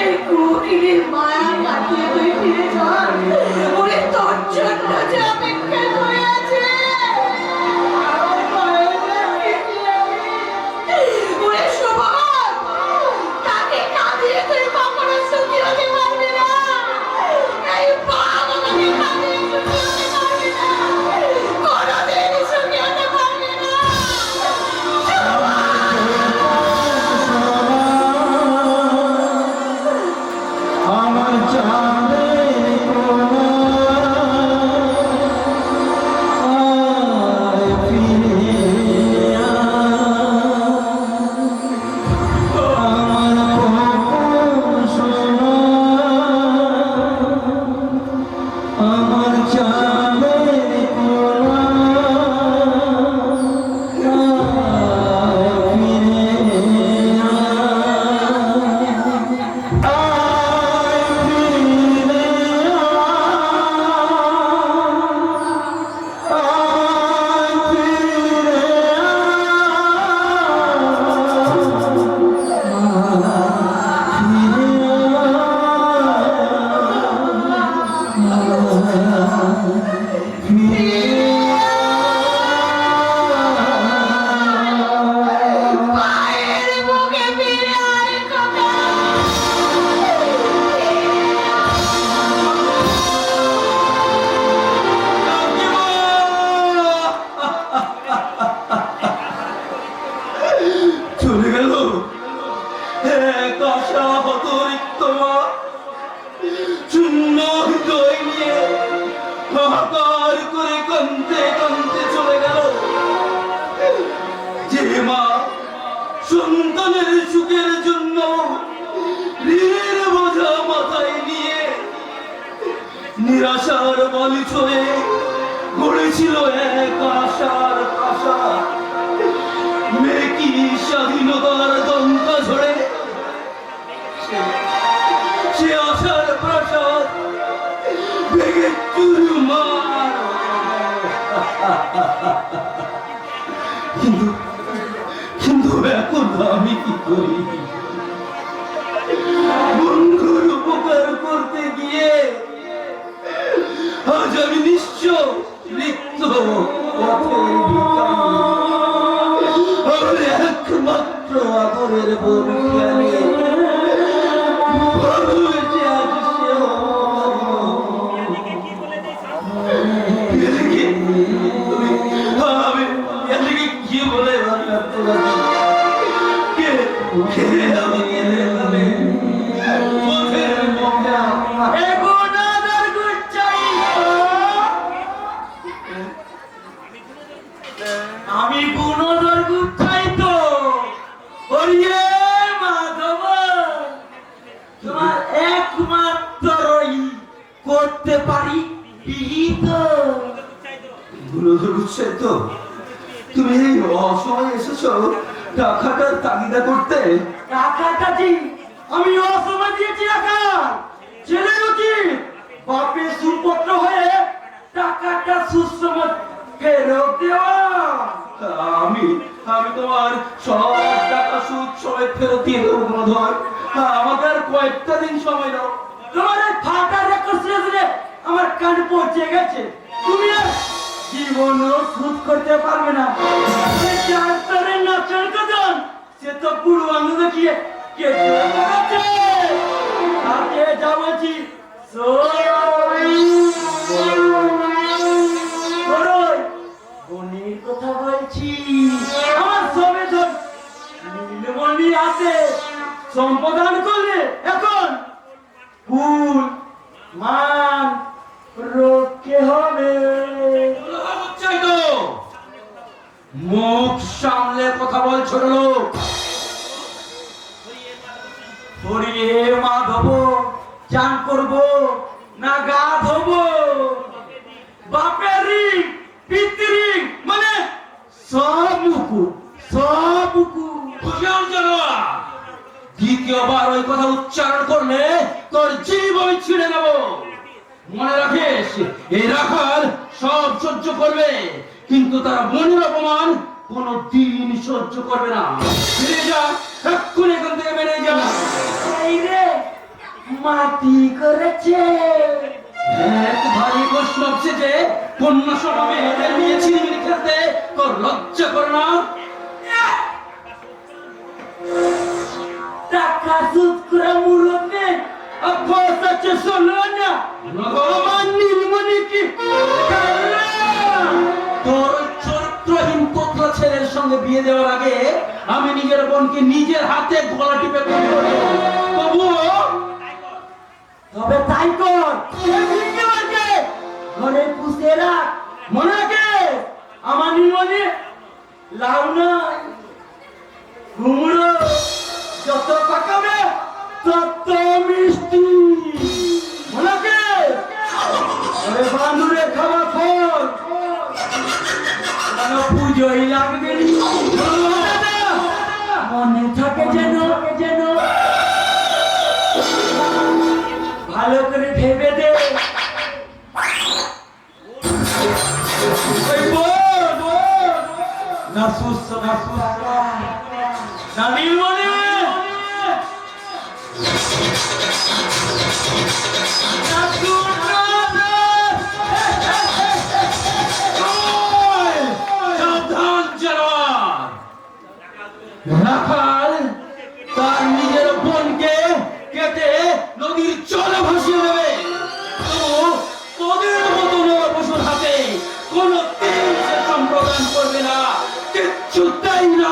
এই কুকিরের মায়া কাটিয়ে তুই ফিরে চল। ওরে তোর জন্য যে অপেক্ষা করে আছে। ওরে শোভন, তাকে কাঁদিয়ে তুই কখনো সুখী হতে পারবি না। এই পাপ আমাকে কাঁদিয়ে সুখী হতে পারবি না। কোনোদিন সুখী হতে পারবি না। আমার চাঁদে কোনা আয় ফিরে আমার খোকন সোনা আমার চাঁদে কোনা আয় মায়ের বুকে ফিরে আয় খোকা। চলে গেল এক আশা হতরিক্ত মা, শূন্য হৃদয় নিয়ে হাহাকার করে কাঁদতে কাঁদতে চলে গেল। যে মা সন্তানের সুখের জন্য ঋণের বোঝা মাথায় নিয়ে নিরাশার বালি ছড়ে গড়েছিল এক আশার আশা, মেয়ে কি স্বাধীনতার দঙ্কা ঝরে সে আশার প্রাসাদ ভেঙে চুরমার। কিন্তু কিন্তু এখন আমি কি করি? বন্ধুর উপকার করতে গিয়ে আজ আমি নিঃস্ব রিক্ত পথের ভিখারি। আমার একমাত্র আদরের বোন খেলে কি বলে আমাকে আমি গুণধর গুচ্ছাই তো ওরিয়ে মাধব, তোমার একমাত্রই করতে পারি বিহিত। গুণধর উৎসাহ তো তুমি এই অসময় এসেছো টাকাটার তাগিদা করতে। টাকাটা কি আমি অসময় দিয়েছি? টাকা ছেলের উচিত বাপের সুপুত্র হয়ে টাকাটা সুসময় ফেরত দেওয়া। আমি আমি তোমার সব টাকা সুদ সমেত ফেরত দিয়ে দেবো গুণধর। আমাকে আর কয়েকটা দিন সময় দাও। তোমার এই ফাটা রেকর্ড শুনে আমার কান পৌঁছে গেছে। তুমি আর জীবনও সুদ করতে পারবে না। এই ডাক্তারের নাচের কদম সে তো পুরো আনন্দ দেখিয়ে কেটে পড়েছে। তাকে যা বলছি বনির কথা বলছি। আমার সবে ধর নীলমণি আছে সম্পাদন করলে এখন ফুল মান রক্ষে হবে। চাই তো মুখ সামলে কথা বলছো লোক। হরিয়ে মাধব চান করবো না গা ধোবো? বাপের ঋণ পিতৃ মানে সব মুকু সব মুকু। দ্বিতীয়বার ওই কথা উচ্চারণ করলে তোর জীব আমি ছিঁড়ে নেব। মনে রাখিস, এই রাখাল সব সহ্য করবে, কিন্তু তারা মনের অপমান কোনো দিন সহ্য করবে না। ফিরে যা, এক্ষুনি এখান থেকে বেরিয়ে যা। এই রে মাটি করেছে। এক ভারী প্রশ্ন হচ্ছে যে কন্যা সভা মেয়েদের নিয়ে ছিনিমিনি খেলতে তোর লজ্জা করে না? টাকা সুদ করে মুরব্বী অভ্যাস আছে শোনো না, আমার নীলমণি কি তোর চরিত্রহীন তোতলা ছেলের সঙ্গে বিয়ে দেওয়ার আগে আমি নিজের বোনকে নিজের হাতে গলা টিপে খুন করবো। তবুও তবে তাই কর, ঘরে পুষে রাখ। মনে রাখে আমার নীলমণি লাউ নয় কুমড়ো, যত পাকাবে তত মিষ্টি। মনে রাখে বান্ধুরে খাওয়া ফল পুজোই লাগবে মনে থাকে যেন যেন ভালো করে ভেবে দে। রাখাল তার নিজের বোনকে কেটে নদীর জলে ভাসিয়ে দেবে। তবু তোদের মতো নরপশুর হাতে কোনো দিন সে সম্প্রদান করবে না, কিচ্ছু তাই না।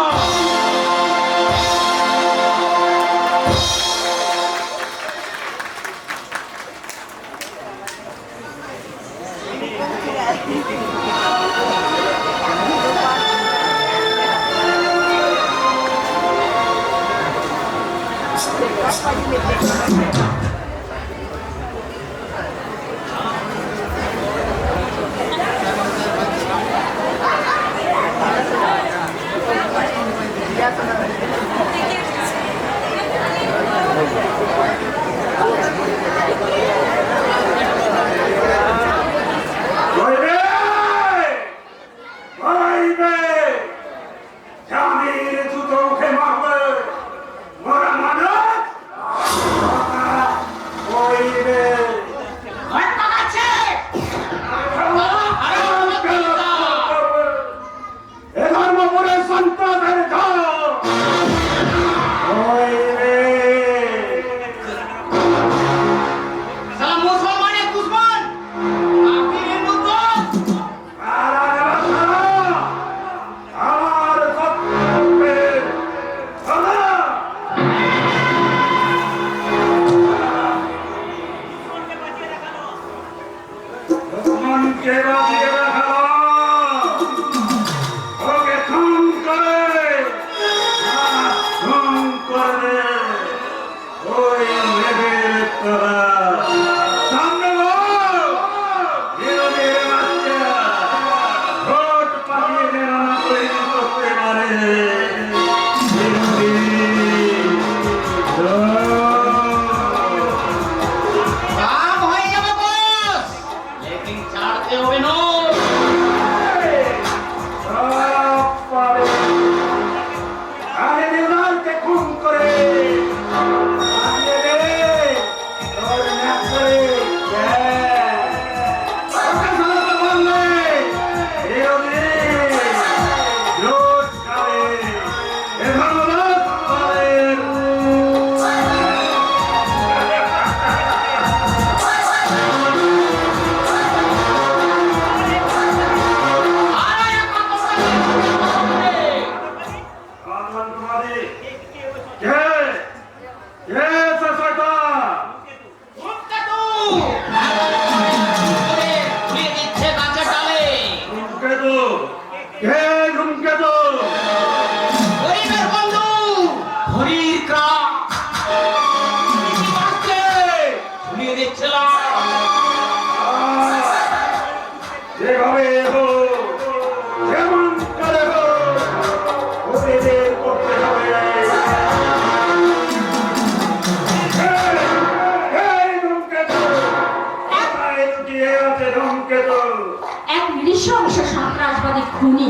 এক নৃশংস সন্ত্রাসবাদী খুনি।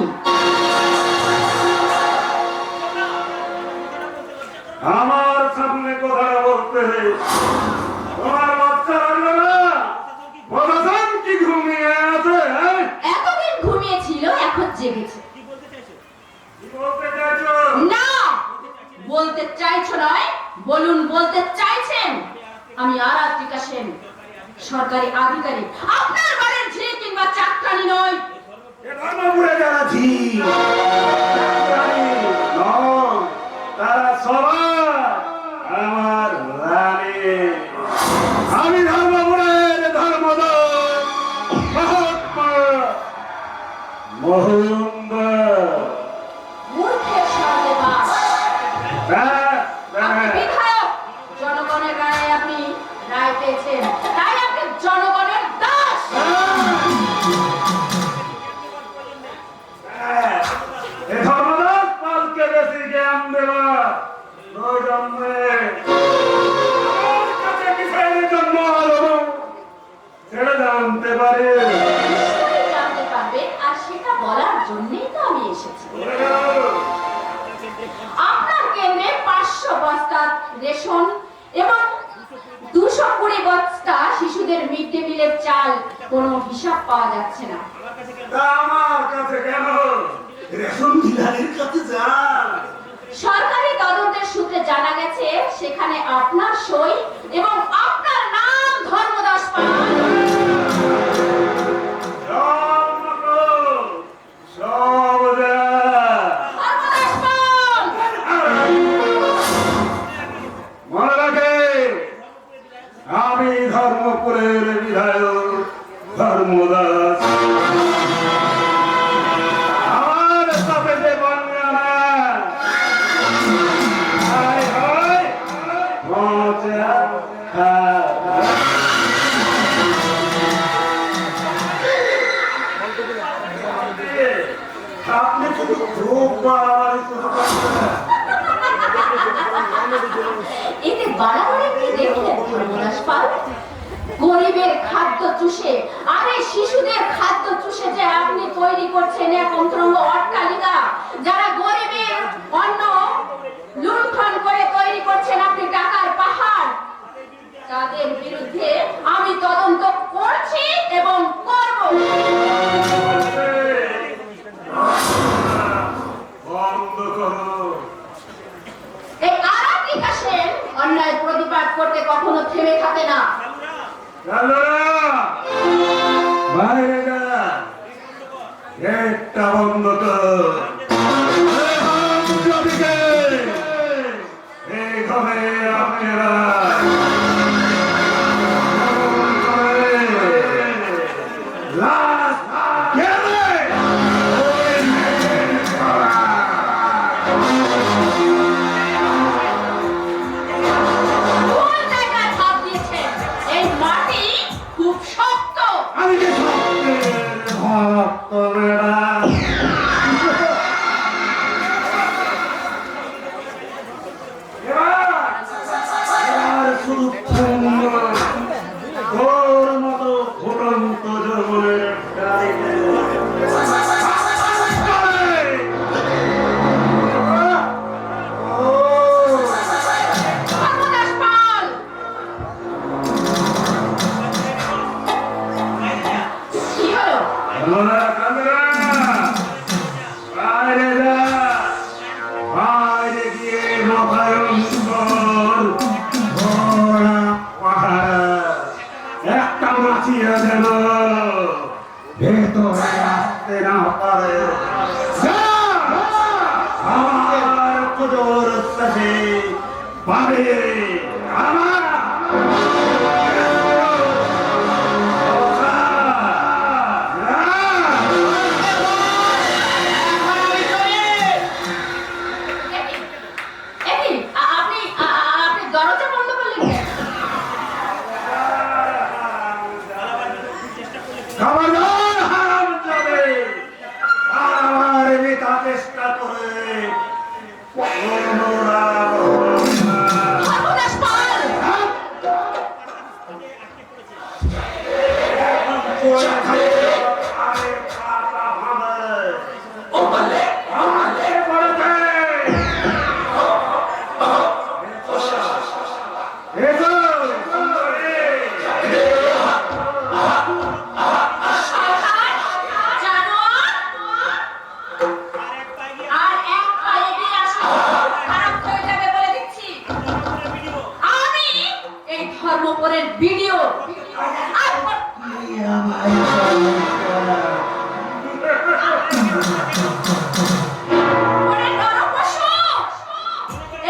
আমার সামনে কথা বলতে বলুন, বলতে চাইছেন? আমি আরাত্রিকা সেন, সরকারি আধিকারিক। আপনার বাড়ির ঝি কিংবা চাকরানি নয়। ধর্মপুরে যারা ঝি তারা সবাই আমার রানী। আমি ধর্মপুরের ধর্মদাস মহাত্মা মহম্মদ। মূর্খের স্বর্গে বাস। আপনি বিধায়ক, জনগণের রায়ে আপনি রায় পেয়েছেন, তাই আপনি জনগণের দাস। ধর্মদাস পালকে বেশি জ্ঞান দেবা জন্মে আমার কাছে কিসের জন্ম হলো সেটা জানতে পারে। নিশ্চয়ই জানতে পারবেন, আর সেটা বলার জন্যই তো আমি এসেছি। আপনার কেন্দ্রে 500 বস্তা রেশন এবং 220 বস্তা শিশুদের মিড ডে মিলের চাল, কোনো হিসাব পাওয়া যাচ্ছে না। তা আমার কাছে কেন? রেশন ডিলারের কাছে যা। সরকারি তদন্তের সূত্রে জানা গেছে সেখানে আপনার সই এবং আপনার নাম ধর্মদাস পাল। ধর্মদাস পাল। মনে রাখে আমি ধর্মপুরের বিধায়ক ধর্মদাস। আমার সাথে যে বন্যা না আপনি শুধু খুব বাড়াবাড়ি শুরু করছেন। এতে বাড়াবাড়ি কি দেখলেন ধর্মদাস পাল? গরিবের খাদ্য চুষে, আরে শিশুদের খাদ্য চুষে যে আপনি তৈরি করছেন এক অন্তরঙ্গ অট্টালিকা, যারা গরিবের অন্ন লুণ্ঠন করে তৈরি করছেন আপনি টাকার পাহাড়, তাদের বিরুদ্ধে আমি তদন্ত করছি এবং করব। বন্ধ করো। এই আরাত্রিকা সেন অন্যায় প্রতিবাদ করতে কখনো থেমে থাকে না। বাইরে যা, গেটটা বন্ধ কর। এই ঘরে আপনারা কোন জায়গায় ছাপ দিয়েছেন? এই মাটি খুব শক্ত। আমি যে সত্যের ভক্ত বেড়া। এবার শুধু তোর মতো ফুটন্ত যৌবনের ডাইনে ধর্মদাস পাল। কি হলো? বাইরে যা, বাইরে গিয়ে নবায়ন কর। জনগণের ভিডিও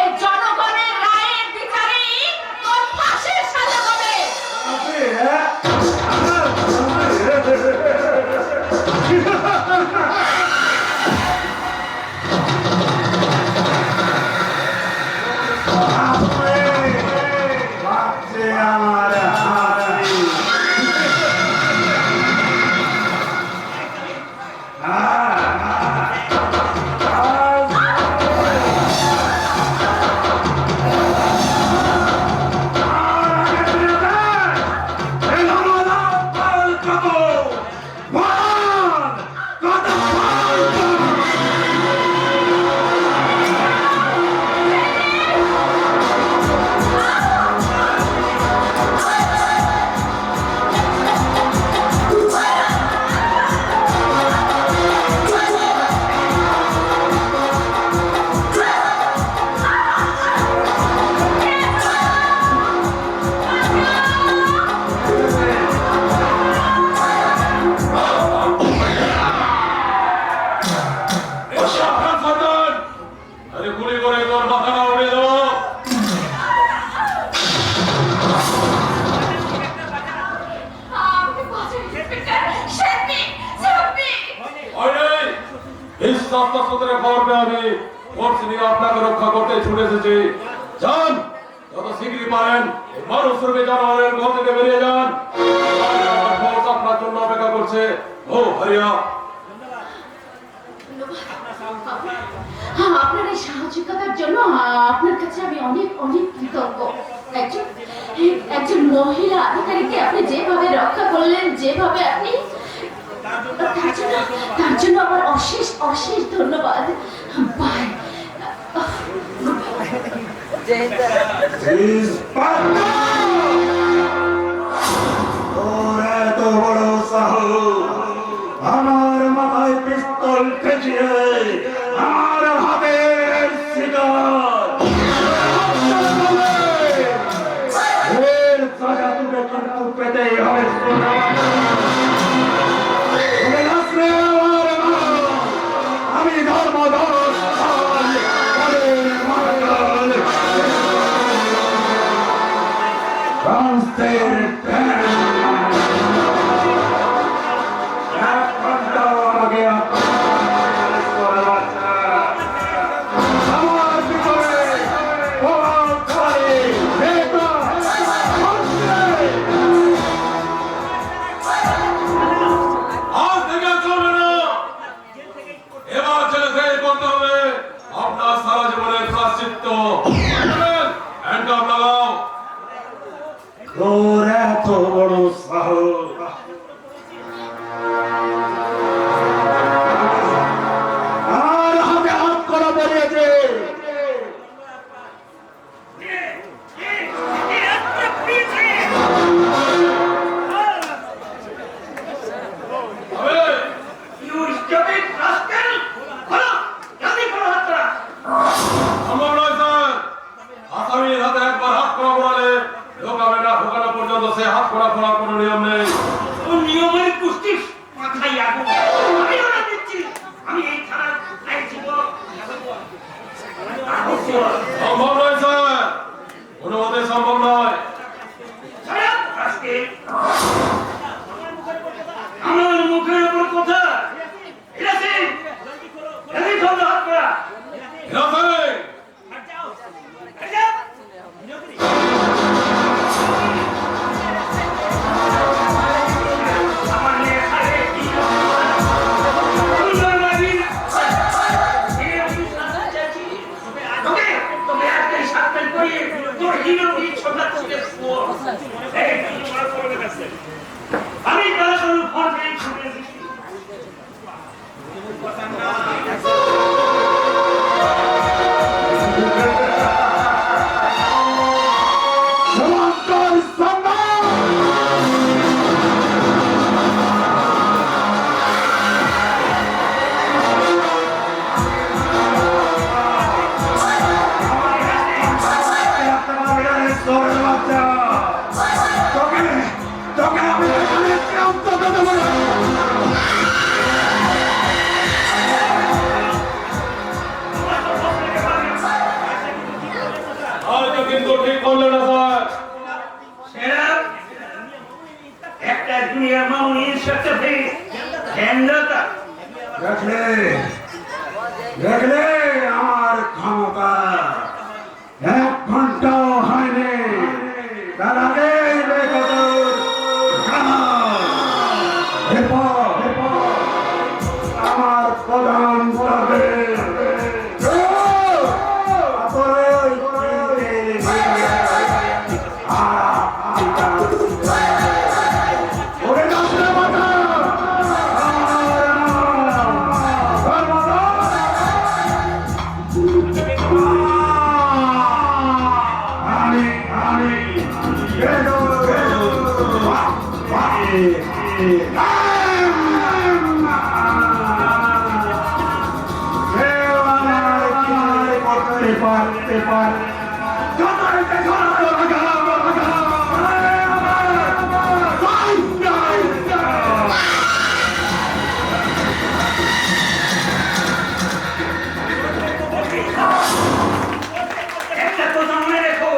এই জনগণের রায়ের বিচারে তোর ফাঁসির সাজা হবে। আপনাকে রক্ষা করতে ছুটে এসেছি। যান, যত শীঘ্রই পারেন মানুষ রূপে জানোয়ারের ঘর থেকে বেরিয়ে যান। আপনার জন্য অপেক্ষা করছে। ও হরিয়া, আপনার এই সাহসিকতার জন্য আপনার কাছে আমি অনেক অনেক কৃতজ্ঞ। একজন মহিলা আধিকারিককে আপনি যেভাবে রক্ষা করলেন, যেভাবে আপনি, তার জন্য আমার অশেষ অশেষ ধন্যবাদ। বাই। এত বড় সাহস, আমার মাথায় পিস্তল ঠেকিয়ে আমার হাতের শিকার, এর সাজা তোকে কিন্তু পেতেই হবে। আমি ধর্মধর তোর এত বড় সাহস, আর হাতে হাত করা বেরিয়েছে। সম্ভব নয় স্যার। আসামির হাতে একবার হাত করা পড়ালে ঢোকানো পর্যন্ত সে হাত করা খোলার কোনো নিয়ম নেই। নিয়মের কুস্তি মাথায় আগুন। আমি ওরা দিচ্ছি, আমি এই থানার আইছি। সম্ভব নয় স্যার, কোনো মতে সম্ভব নয়। আমার মুখের উপর কথা হাত করা। আমি বাচ্চা দুনিয়ার মামুনির সাথে ধ্যানদাতা দেখলে দেখলে আমার ক্ষমতা 1 ঘন্টাও হয়নি তার আগে আমার প্রধান করবে একটা কথা মনে রেখো,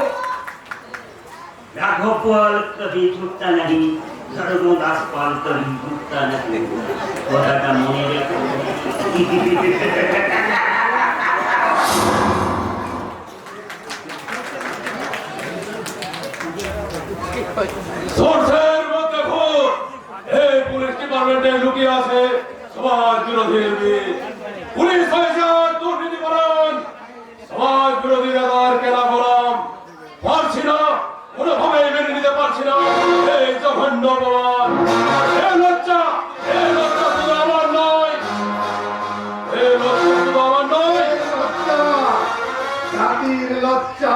राघव पाल कभी झुकता नहीं, धर्मदास पाल कभी झुकता नहीं। কথাটা মনে রেখো। সোর্সের মধ্যে ভোট এই পুলিশ ডিপার্টমেন্টে লুকিয়ে আছে সমাজ বিরোধীর বীজ। পুলিশ হয়েছে দুর্নীতিপরায়ণ, সমাজ বিরোধী নেতার কেনা গোলাম। পারছি না, কোনোভাবেই মেনে নিতে পারছি না এই জঘন্য অপমান। এই লজ্জা শুধু আমার নয়, এই লজ্জা শুধু আমার নয়, জাতির লজ্জা,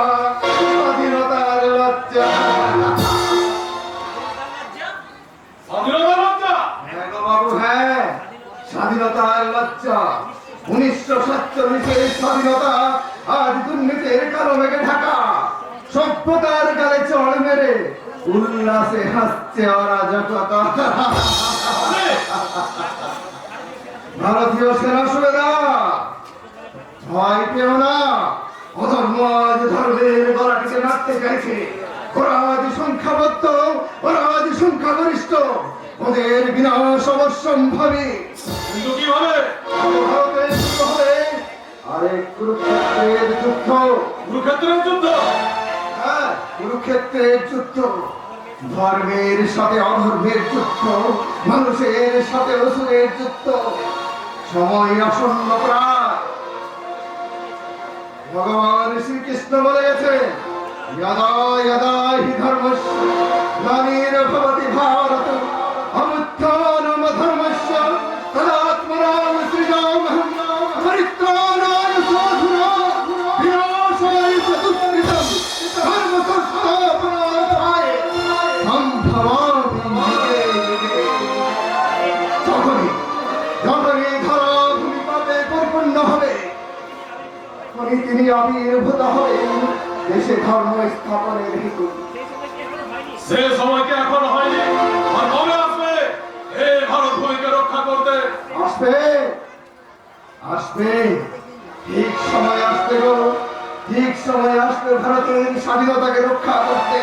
স্বাধীনতার লজ্জা। স্বাধীনতার লজ্জা। হ্যাঁ গো বাবু, হ্যাঁ, স্বাধীনতার লজ্জা। 1947 স্বাধীনতা আজ দুর্নীতির কালো মেঘে ঢাকা। সভ্যতার গালে চড় মেরে উল্লাসে হাসছে অরাজকতা। ভারতীয় সেনা সুবেদা, ভয় পেও না। অধর্ম আজ ধর্মের গলাটিকে নাড়তে চাইছে। ওরা আজ সংখ্যাবদ্ধ, ওরা আজ সংখ্যাগরিষ্ঠ। ওদের বিনাশ অবশ্যম্ভাবী। কিন্তু কিভাবে? ভারতের যুদ্ধ হবে আরেক কুরুক্ষেত্রের যুদ্ধ। কুরুক্ষেত্রের যুদ্ধ। হ্যাঁ, কুরুক্ষেত্রের যুদ্ধ। ধর্মের সাথে অধর্মের যুদ্ধ, মানুষের সাথে অসুরের যুদ্ধ। সময় আসন্ন প্রায়। ভগবান শ্রীকৃষ্ণ বলে গেছেন, यदा यदा हि धर्मस्य ग्लानिर्भवति भारत अमुत्थानम् अधर्मस्य तदात्मनां सृजाम्यहम् परित्राणाय साधूनां विनाशाय च दुष्कृतम् धर्मसंस्थापनार्थाय सम्भवामि युगे युगे। যখনই ধরা ভূমি পাবে পরিপূর্ণ হবে, তখনই তিনি আবির্ভূত হবেন দেশে ধর্ম স্থাপনের হেতু। সে সময় কি এখন হয়নি? আর কবে আসবে এই ভারত ভূমিকে রক্ষা করতে? আসবে, আসবে, ঠিক সময় আসবে গো, ঠিক সময় আসবে ভারতের স্বাধীনতাকে রক্ষা করতে।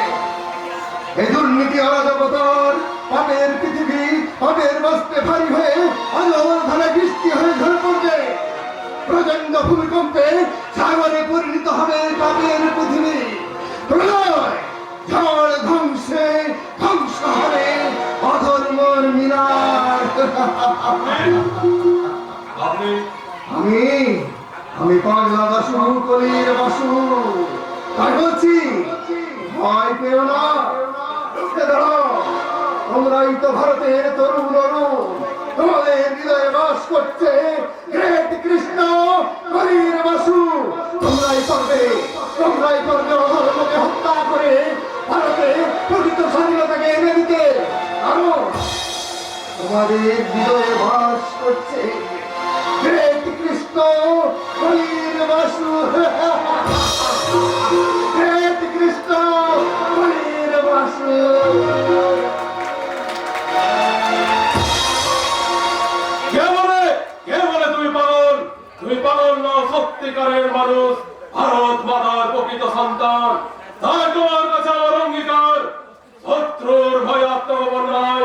এই দুর্নীতি অরাজকতার পাপের পৃথিবী, পাপের বস্ত্রে ভারী হয়ে অজর ধারা বৃষ্টি হয়ে ঝরে পড়বে। প্রচন্ড ভূমিকম্পে সাগরে পরিণত হবে পাপের পৃথিবী। প্রলয় ঝড় ধ্বংসে ধ্বংস হবে অধর্মর মিনার। আপনি আমি পাগলা দাসু, কলির বাসু, তাই বলছি ভয় পেও না। উঠে দাঁড়াও, তোমরাই তো ভারতের তরুণ অরুণ। তোমাদের হৃদয়ে বাস করছে গ্রেট কৃষ্ণ, কলির বাসু। তোমরাই করবে অধর্মকে হত্যা করে ভারতে প্রকৃত স্বাধীনতাকে এনে দিতে। কারণ তোমাদের হৃদয়ে বাস করছে গ্রেট কৃষ্ণ, কলির বাসু। গ্রেট কৃষ্ণ, কলির বাসু। কে বলে তুমি পাগল? তুমি পাগল নও, সত্যিকারের মানুষ, ভারত মাতার প্রকৃত সন্তান। তাই তোমার কাছে আমার অঙ্গীকার, শত্রুর ভয় আত্মগোপন নয়,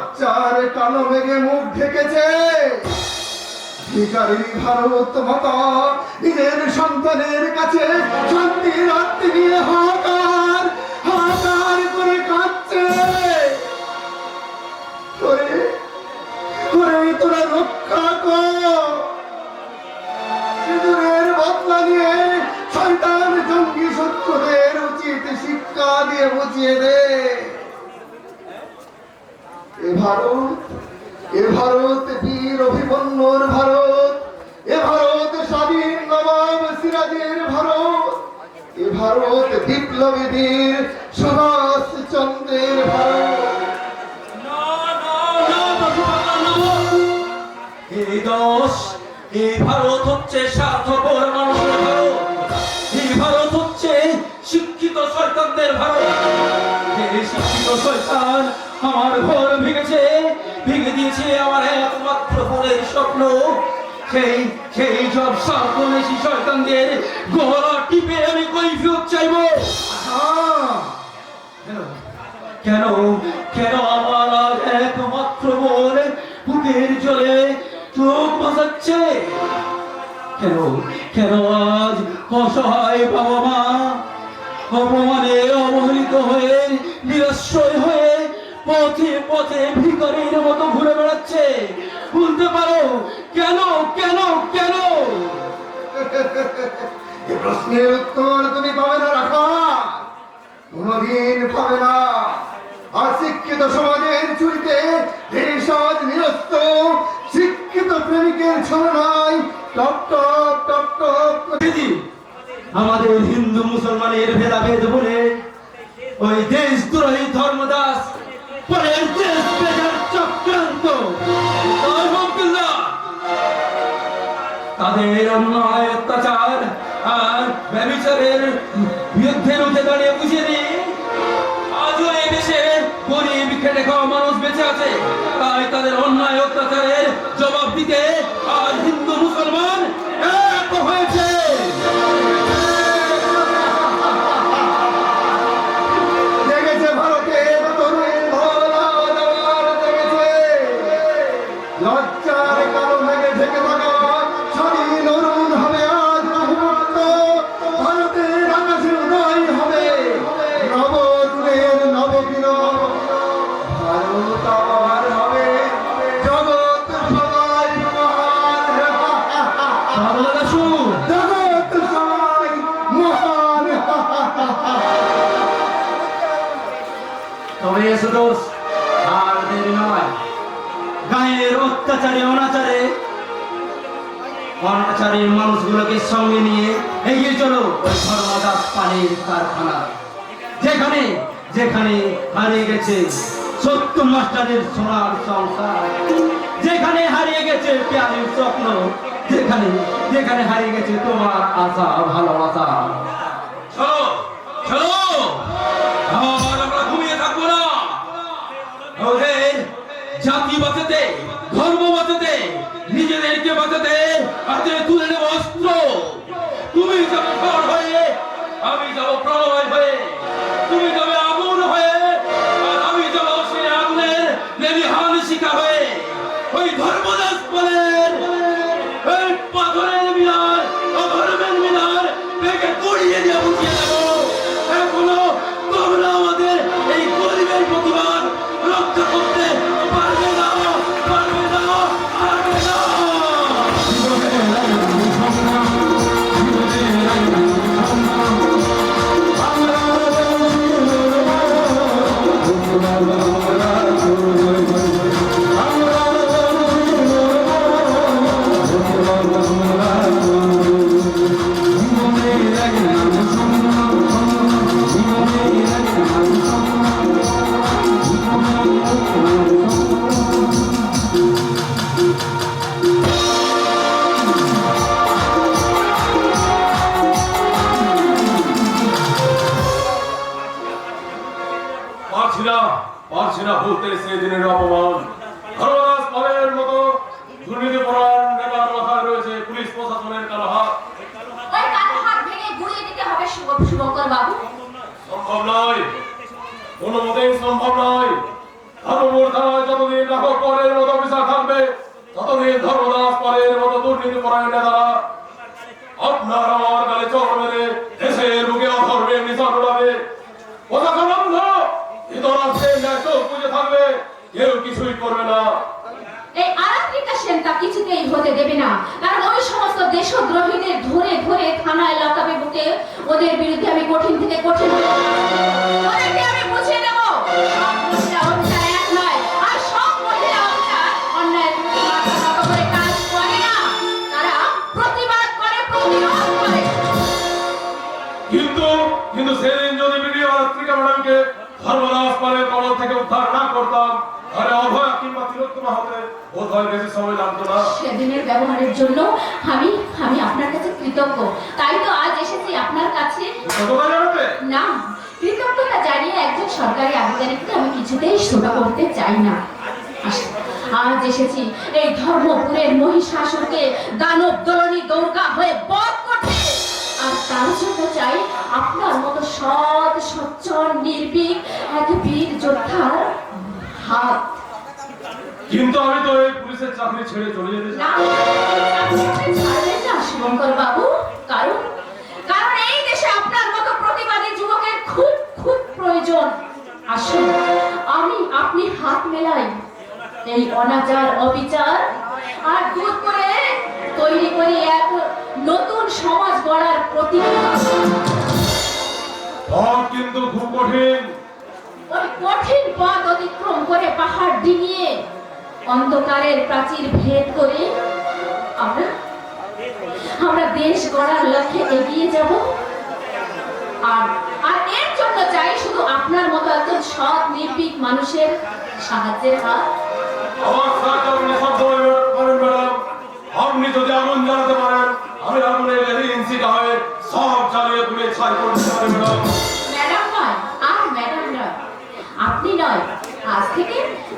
লজ্জার কালো মেঘে মুখ ঢেকেছে। ভিখারি ভারত মাতা নিজের সন্তানের কাছে শান্তি রাখতে গিয়ে হাহাকার হাহাকার করে কাঁদছে। করে করে তোরা রক্ষা কর। সিঁদুরের বদলা নিয়ে শয়তান জঙ্গি শত্রুদের উচিত শিক্ষা দিয়ে বুঝিয়ে দে। এ ভারত বীর অভিমন্যুর ভারত, এ ভারত স্বাধীন নবাব সিরাজের ভারত, এ ভারত বিপ্লবী বীর সুভাষ চন্দ্রের ভারত। এই দোষ, এই ভারত হচ্ছে স্বার্থপর মানুষের ভারত, এই ভারত হচ্ছে শিক্ষিত শয়তানদের ভারত। এই শিক্ষিত শয়তান আমার ঘর ভেঙেছে, ভেঙে দিয়েছে আমার একমাত্র বোনের স্বপ্ন। সেই সব স্বার্থনেশী শয়তানদের গলা টিপে আমি কৈফিয়ত চাইবো। কেন কেন আমার আর একমাত্র বোন বুকের জলে চোখ বাঁচাচ্ছে? কেন কেন আজ অসহায় বাবা মা অপমানে অবহেলিত হয়ে নিরাশ্রয় হয়ে পথে পথে ভিখারির মতো ঘুরে বেড়াচ্ছে? বলতে পারো কেন কেন কেন? এ প্রশ্নের উত্তর তুমি পাবে না রাখা, কোনদিন পাবে না। আর শিক্ষিত সমাজের চুরিতে দেশ আজ নিরস্ত, শিক্ষিত প্রেমিকের ছলনায় টপ টপ টপ টপ দিদি, আমাদের হিন্দু মুসলমানের ভেদাভেদ বলে ওই দেশদ্রোহী ধর্মদাস পরের দেশ বেজার চক্রান্ত তাদের অন্যায় অত্যাচার আর ব্যভিচারের বিরুদ্ধে রুখে দাঁড়িয়ে বুঝিয়ে দিই আজও এই দেশে গরিব খেটে খাওয়া মানুষ বেঁচে আছে। তাই তাদের অন্যায় অত্যাচারের জবাব দিতে আজ হিন্দু মুসলমান এক হয়েছে। জেগেছে ভারতের তরুণ ভোলা জওয়ান জেগেছে। লজ্জার কালো মেঘে ঢেকে থাকা স্বাধীন অরুণ হবে আজ নবমুক্ত। ভারতের আকাশে উদয় হবে নবরূপের নবকিরণ। ভারত আবার হবে জগৎ সবাই মহান। জগৎ সবাই মহান। তবে এসো দোষ, আর দেরি নয়। গায়ের অত্যাচারে অনাচারের মানুষগুলোকে সঙ্গে নিয়ে এগিয়ে চলো ওই ধর্মদাস পানির কারখানা, যেখানে যেখানে হারিয়ে গেছে সত্য মাস্টারের সোনার সংসার, যেখানে হারিয়ে গেছে প্যারির স্বপ্ন, যেখানে যেখানে হারিয়ে গেছে তোমার আশা ভালোবাসা। চলো চলো, আর আমরা ঘুমিয়ে থাকবো না। ওদের জাতি বাঁচাতে, ধর্ম বাঁচাতে, নিজেদেরকে বাঁচাতে হাতে তুলে নেব অস্ত্র। তুমি যাবে ঝড় হয়ে, আমি যাব প্রলয় হয়ে, তুমি যাবে আগুন হয়ে, আর আমি যাব সেই আগুনের লেলিহান শিখা হয়ে। ওই ধর্মদাস বলেন এই পাথরের মিনার, অধর্মের মিনার ভেঙে গুড়িয়ে দিয়ে বুঝিয়ে দেব এখনো তোমরা আমাদের এই গরিবের প্রতিবাদ রক্ষা করতে পারবে না, পারবে না, পারবে না। আমরা পরের মতো অফিসার থাকবে, ততদিন ধর্মদাস পরের মতো দুর্নীতি পরায়ণ নেতারা আপনার আমার গালে চর মেরে দেশের বুকে অধর্মের নিশান উড়াবে। পতাকা বন্ধ, ধৃতরাষ্ট্রের ন্যায় চোখ বুজে থাকবে, কেউ কিছুই করবে না। এই আরাত্রিকা সেন তা কিছুতেই হতে দেবে না, কারণ ওই সমস্ত দেশদ্রোহীদের ধরে ধরে থানায় লকাবে বুকে ওদের বিরুদ্ধে আমি কঠিন থেকে কঠিন ওদেরকে আমি বুঝিয়ে দেব সব মহিলা অফিসার এক নয়, আর সব মহিলা অফিসার অন্যায়ের বিরুদ্ধে মাথা নত করে কাজ করে না, তারা প্রতিবাদ করে, প্রতিরোধ করে। কিন্তু সেদিন যদি ভিডিও আরাত্রিকা ম্যাডামকে ধর্মদাস পালের কবল থেকে উদ্ধার না করতাম, তাহলে অভয়া কিংবা তিলোত্তমা হতে বোধহয় বেশি সময় লাগতো না। সেদিনের ব্যবহারের জন্য আমি আপনার কাছে কৃতজ্ঞ, তাই তো আজ এসেছি আপনার কাছে। কতটা জানাতে? না, কৃতজ্ঞতা জানিয়ে একজন সরকারি আধিকারিককে আমি কিছুতেই ছোট করতে চাই না। আজ এসেছি এই ধর্মপুরের মহিষাসুরকে দানব দলনী দুর্গা হয়ে বধ করতে, আর তার জন্য চাই আপনার মতো সৎ সচ্চর নির্ভীক এক বীর যোদ্ধার হাত। কিন্তু আমি তো এই পুলিশের চাকরি ছেড়ে চলে যেতে চাই। না, আপনি ছাড়বেন না শুভঙ্কর বাবু, কারণ এই দেশে আপনার মতো প্রতিবাদী যুবকের খুব খুব প্রয়োজন। আসুন আপনি হাত মেলাই এই অনাচার অবিচার আর দূর করে তৈরি করি এক নতুন সমাজ গড়ার প্রতিজ্ঞা। পথ কিন্তু খুব কঠিন। ওই কঠিন পথ অতিক্রম করে পাহাড় ডিঙিয়ে অন্ধকারের প্রাচীর ভেদ করে আমরা দেশ গড়ার লক্ষ্যে এগিয়ে যাব। আর এর জন্য চাই শুধু আপনার মতো একজন সৎ নির্ভীক মানুষের সাহায্যের হাত। আমার সাহায্য আপনি সব সময় করেন ম্যাডাম। আপনি যদি আগুন জ্বালাতে পারেন, আমি আগুনের এজেন্সিটা হয়ে সব জ্বালিয়ে পুড়ে ছাই করে দিতে পারি ম্যাডাম। ম্যাডাম নয়, আর ম্যাডাম নয়, আপনি নয়,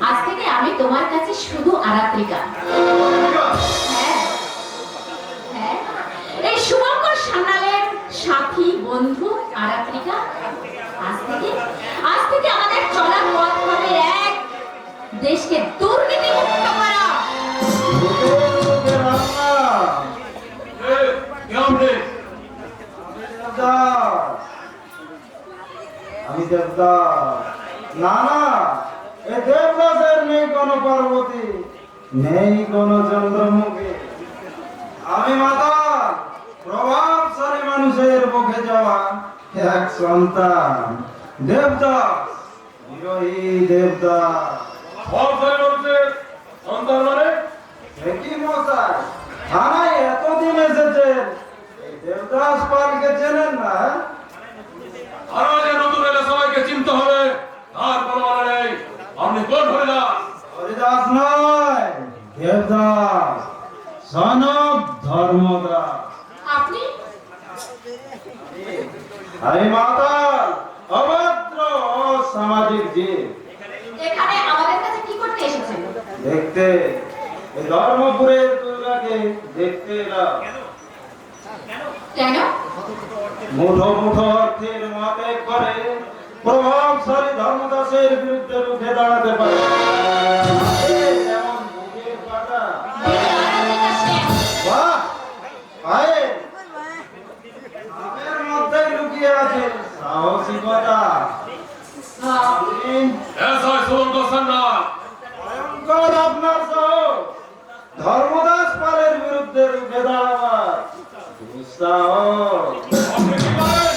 আজ থেকে আমি তোমার কাছে শুধু আরাত্রিকা। হ্যাঁ, এই শুভঙ্কর সান্যালের সাথী বন্ধু আরাত্রিকা। আজ থেকে আমাদের চলার পথ হবে এক, দেশকে দুর্নীতি মুক্ত করা। আমি দেবদাস। না এ দেবদাসের নেই কোন পার্বতী, নেই কোন চন্দ্রমুখী। আমি মাতাল, প্রভাবশালী মানুষের বুকে যাওয়া এক সন্তান। দেবদাস, বিরোহী দেবদাস। সবসময় মানুষের সন্তান মানে একই মশাই, থানায় এতদিন এসেছেন, এই দেবদাস পালকে চেনেন না? আরো যে নতুন এলে সবাইকে চিনতে হবে, তার কোনো মানে নেই। আপনি কোন হরিদাস? হরিদাস নয়, দেবদাস, son of ধর্মদাস। আপনি আমি মাতাল, অভদ্র, অসামাজিক জীব। এখানে আমাদের কাছে কি করতে এসেছেন? দেখতে, এই ধর্মপুরের দুর্গাকে দেখতে এলাম। কেন? মুঠো মুঠো অর্থের মতে করে প্রভাবশালী ধর্মদাসের বিরুদ্ধে রুখে দাঁড়াতে পারে। যেমন বুকের পাটা। বাহ, পায়ে নামের মধ্যেই লুকিয়ে আছে সাহসিকতা। এসআই শুভঙ্কর সান্যাল। ভয়ঙ্কর আপনার সাহস, ধর্মদাস পালের বিরুদ্ধে রুখে দাঁড়াবার দুঃসাহস। আপনি কি করেন?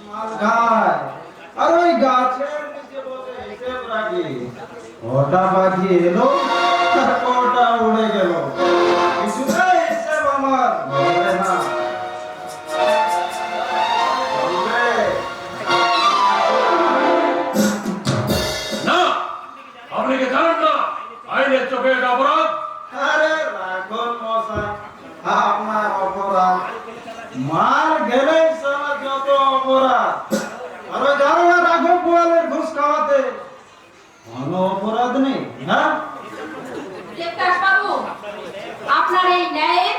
মাল খায়, আর ওই গাছের নিচে বসে হিসেব রাখি। কটা পাখি এলো আর কটা উড়ে গেল, কিছুটাই হিসেব আমার ধরে না। চলবে? না, আপনি কি জানেন না আইনের চোখে এটা অপরাধ? আরে রাখুন মশাই, আপনার অপরাধ মার গেলেই সারা যত অপরাধ। আরে জানো না রাঘব বোয়ালের ঘুষ খাওয়াতে কোনো অপরাধ নেই? হ্যাঁ, দেবদাস বাবু, আপনার এই ন্যায়ের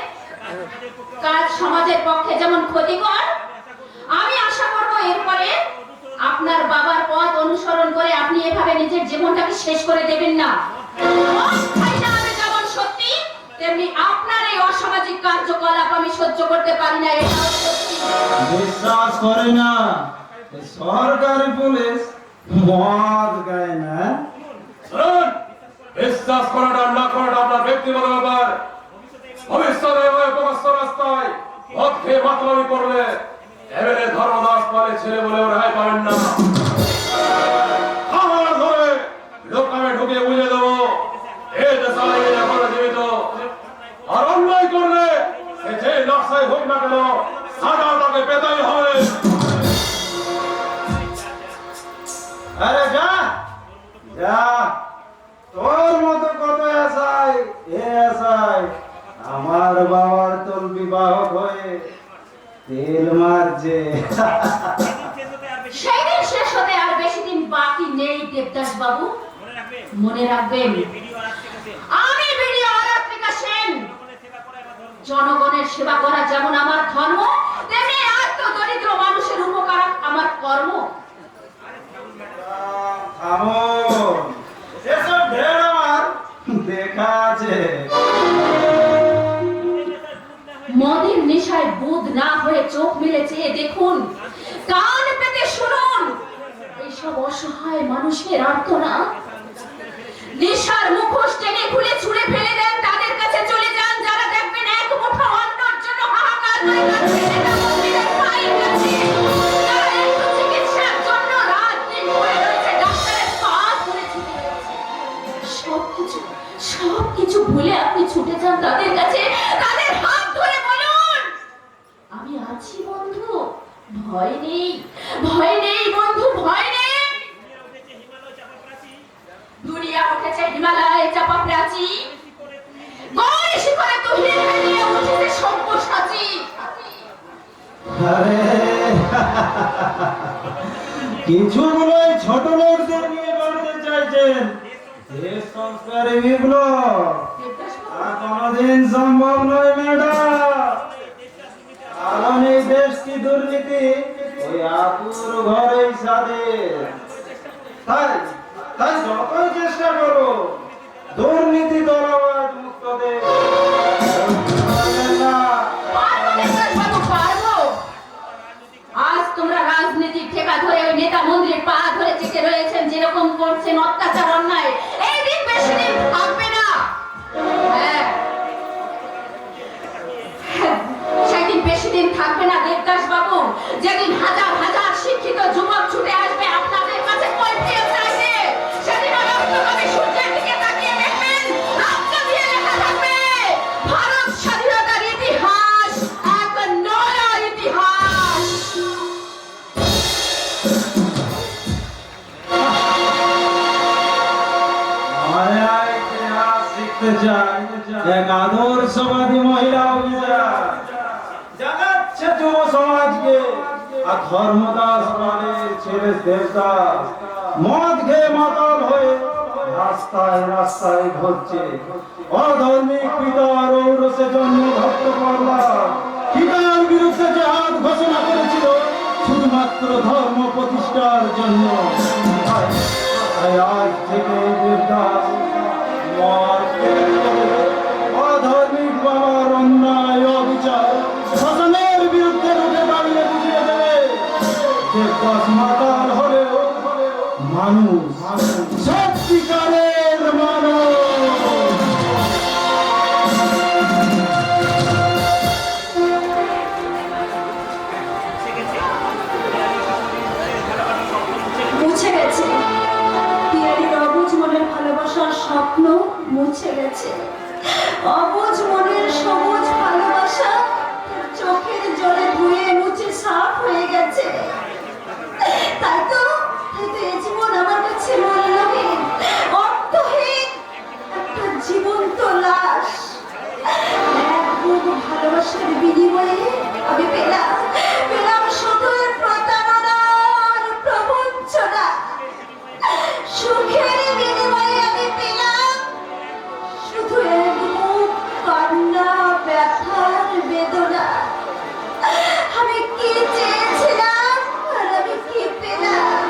কাজ সমাজের পক্ষে যেমন ক্ষতিকর, আমি আশা করব এরপরে আপনার বাবার পথ অনুসরণ করে আপনি এভাবে নিজের জীবনটাকে শেষ করে দেবেন না। অস্থায়ী নামে যেমন সত্যি, তেমনি আপনার এই অসামাজিক কার্যকলাপ আমি সহ্য করতে পারি না, এটাও সত্যি। বিশ্বাস করে না, এই সরকারি পুলিশ মদ গায় না। শুনুন, বিশ্বাস করাটা না করাটা আপনার ব্যক্তিগত ব্যাপার। ভবিষ্যতে ওই প্রকাশ্য রাস্তায় মদ খেয়ে মাতলামি করলে এবারে ধর্মদাস পালে ছেলে বলে রেহাই পাবেন না। আমার ধরে লোকামে ঢুকে বুঝে দেবো এই দেশে এখনো জীবিত, আর অন্যায় করলে সে যে নকশায় হোক না কেন সাজা তাকে পেতেই হবে। আরে যা যা, তোর মতো কত আসাই আমার বাবার তোর বিবাহ হয়ে তেল মারছে। সেই দিন শেষ হতে আর বেশি দিন বাকি নেই দেবদাস বাবু, মনে রাখবেন আমি বিডিও আরাত্রিকা সেন। জনগণের সেবা করা যেমন আমার ধর্ম, তেমনি আর্ত দরিদ্র মানুষের উপকার আমার কর্ম। থামুন, এসব ঢের আমার দেখা আছে। মদের নেশায় বুধ না হয়ে চোখ মেলে চেয়ে দেখুন, কান পেতে শুনুন এইসব অসহায় মানুষের আর্তনাদ। নেশার মুখোশ টেনে খুলে ছুঁড়ে ফেলে দেন, তাদের কাছে চলে যান যারা দেখবেন এক মুঠো অন্নের জন্য হাহাকার করে কাঁদছে, নেতা মন্ত্রীদের পায়ের কাছে, যারা একটু চিকিৎসার জন্য রাত দিন পড়ে রয়েছে, ডাক্তারের পা ধরে ছুটে রয়েছে। সবকিছু ভুলে আপনি ছুটে যান তাদের কাছে, তাদের হাত ধরে বলুন, আমি আছি বন্ধু, ভয় নেই বন্ধু, ভয় নেই। দুনিয়া উঠেছে হিমালয় চাপা প্রাচী, গৌরী শিখরে তুহিন নিয়ে উঠেছে সব্যসাচী। আরে কিছুগুলো ছোট লোকদের নিয়ে বলতে চাইছেন দেশ সংস্কারে বিপ্লব, তা কোনোদিন সম্ভব নয় ম্যাডাম। কারণ এই দেশ কি দুর্নীতি ওই আতুর ঘরেই সাধে। তাই যতই চেষ্টা করো দুর্নীতি দলবাজ মুক্ত দেশ আজ তোমরা রাজনীতির ঠেকা ধরে ওই নেতা মন্ত্রীর পা ধরে চেপে রয়েছেন, যেরকম করছেন অত্যাচার অন্যায়, এই দিন বেশি দিন থাকবে না। সেদিন বেশি দিন থাকবে না দেবদাস বাবু, যেদিন হাজার হাজার শিক্ষিত যুবক ছুটে আসবে আপনাদের কাছে কৈফিয়ত চাইতে। সেদিন রক্তকবি সূর্যের দিকে তাকিয়ে দেখবেন, রক্ত দিয়ে লেখা থাকবে ভারত স্বাধীনতার ইতিহাস, এক নয়া ইতিহাস। মায়া ইতিহাস শিখতে চাই এক আদর্শবাদী মহিলা অফিসার, জানাচ্ছে যুব সমাজকে আর ধর্মদাস পালের ছেলে দেবদাস মদ খেয়ে মাতাল হয়ে রাস্তায় রাস্তায় ঘুরছে। অধর্মিক পিতার ঔরসে জন্ম ভক্ত প্রহ্লাদ পিতার বিরুদ্ধে জেহাদ ঘোষণা করেছিল শুধুমাত্র ধর্ম প্রতিষ্ঠার জন্য। তাই আজ থেকে দেবদাস মদ খেয়ে অধর্মিক বাবার অন্যায় অবিচার শাসনের বিরুদ্ধে রুখে দাঁড়িয়ে বুঝিয়ে দেবে দেবদাস মাতাল হলেও মানুষ, সত্যিকারের মানুষ। মুছে গেছে পিয়ারির অবুঝ মনের ভালোবাসার স্বপ্ন, মুছে গেছে অবুঝ মনের সবুজ ভালোবাসা, চোখের জলে ধুয়ে মুছে সাফ হয়ে গেছে। তাই তো এই জীবন আমার কাছে মূল্যহীন, অর্থহীন, একটা জীবন্ত লাশ। এক বুক ভালোবাসার বিনিময়ে আমি পেলাম শুধুই প্রতারণার প্রবঞ্চনা। সুখের বিনিময়ে আমি পেলাম শুধু এক মুখ কান্না, ব্যথার বেদনা। আমি কি চেয়েছিলাম আর আমি কি পেলাম?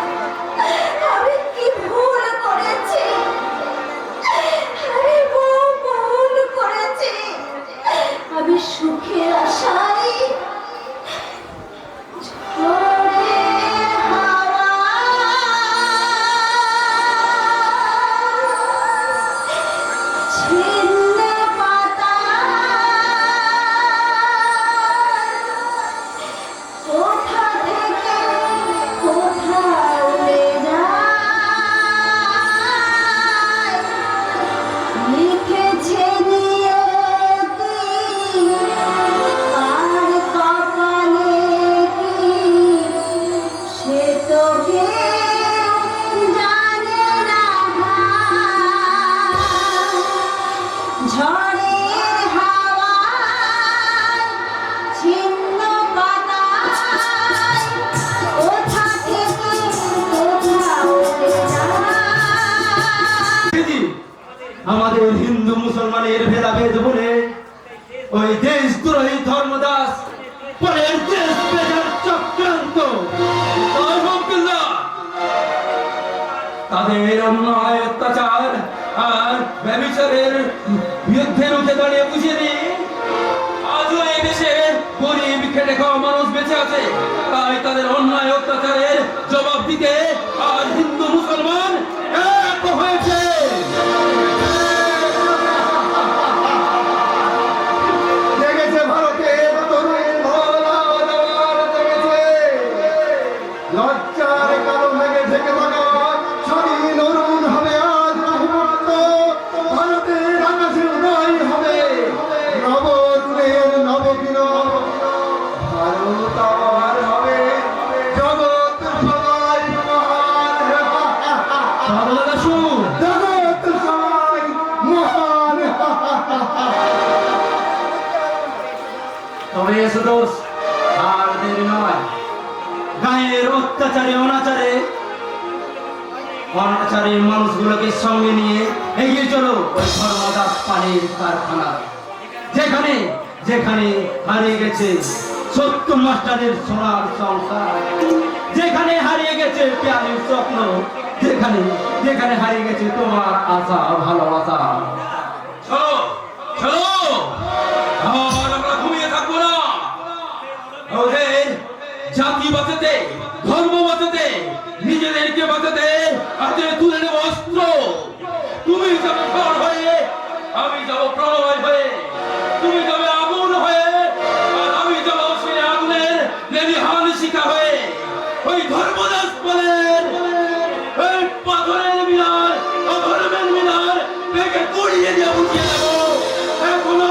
আমাদের হিন্দু মুসলমানের ভেদাভেদ বলে ওই দেশদ্রোহী ধর্মদাস পরের দেশ বেজার চক্রান্ত তাদের অন্যায় অত্যাচার আর ব্যভিচারের বিরুদ্ধে রুখে দাঁড়িয়ে বুঝিয়ে দিই আজও এই দেশে গরিব খেটে খাওয়া মানুষ বেঁচে আছে, তাই তাদের অন্যায় অত্যাচারের জবাব দিতে আজ হিন্দু মুসলমান এক হয়েছে। জেগেছে ভারতের তরুণ ভোলা জওয়ান জেগেছে। লজ্জার কালো মেঘে ঢেকে থাকা স্বাধীন অরুণ হবে আজ নবমুক্ত। ভারতের আকাশে উদয় হবে নবরূপের নবকিরণ। ভারত আবার হবে জগৎ সবাই মহান। জগৎ সবাই মহান। তবে এসো দোষ আর দেরি নয়, গায়ের অত্যাচারে অনাচারে মানুষগুলোকে সঙ্গে নিয়ে এগিয়ে চলো ওই ধর্মদাস পানির কারখানা, যেখানে যেখানে হারিয়ে গেছে সত্য মাস্টারের সোনার সংসার, যেখানে হারিয়ে গেছে প্যারির স্বপ্ন, যেখানে যেখানে হারিয়ে গেছে তোমার আশা ভালোবাসা। চলো চলো, আর আমরা ঘুমিয়ে থাকবো না। ওদের জাতি বাঁচাতে, ধর্ম বাঁচাতে, নিজেদেরকে বাঁচাতে হাতে তুলে নেব অস্ত্র। তুমি যাবে ঝড় হয়ে, আমি যাব প্রলয় হয়ে, তুমি যাবে আগুন হয়ে, আর আমি যাব সেই আগুনের লেলিহান শিখা হয়ে। ওই ধর্মদাস বলেন এই পাথরের মিনার, অধর্মের মিনার ভেঙে গুড়িয়ে দিয়ে উঠিয়ে দেব। এখনো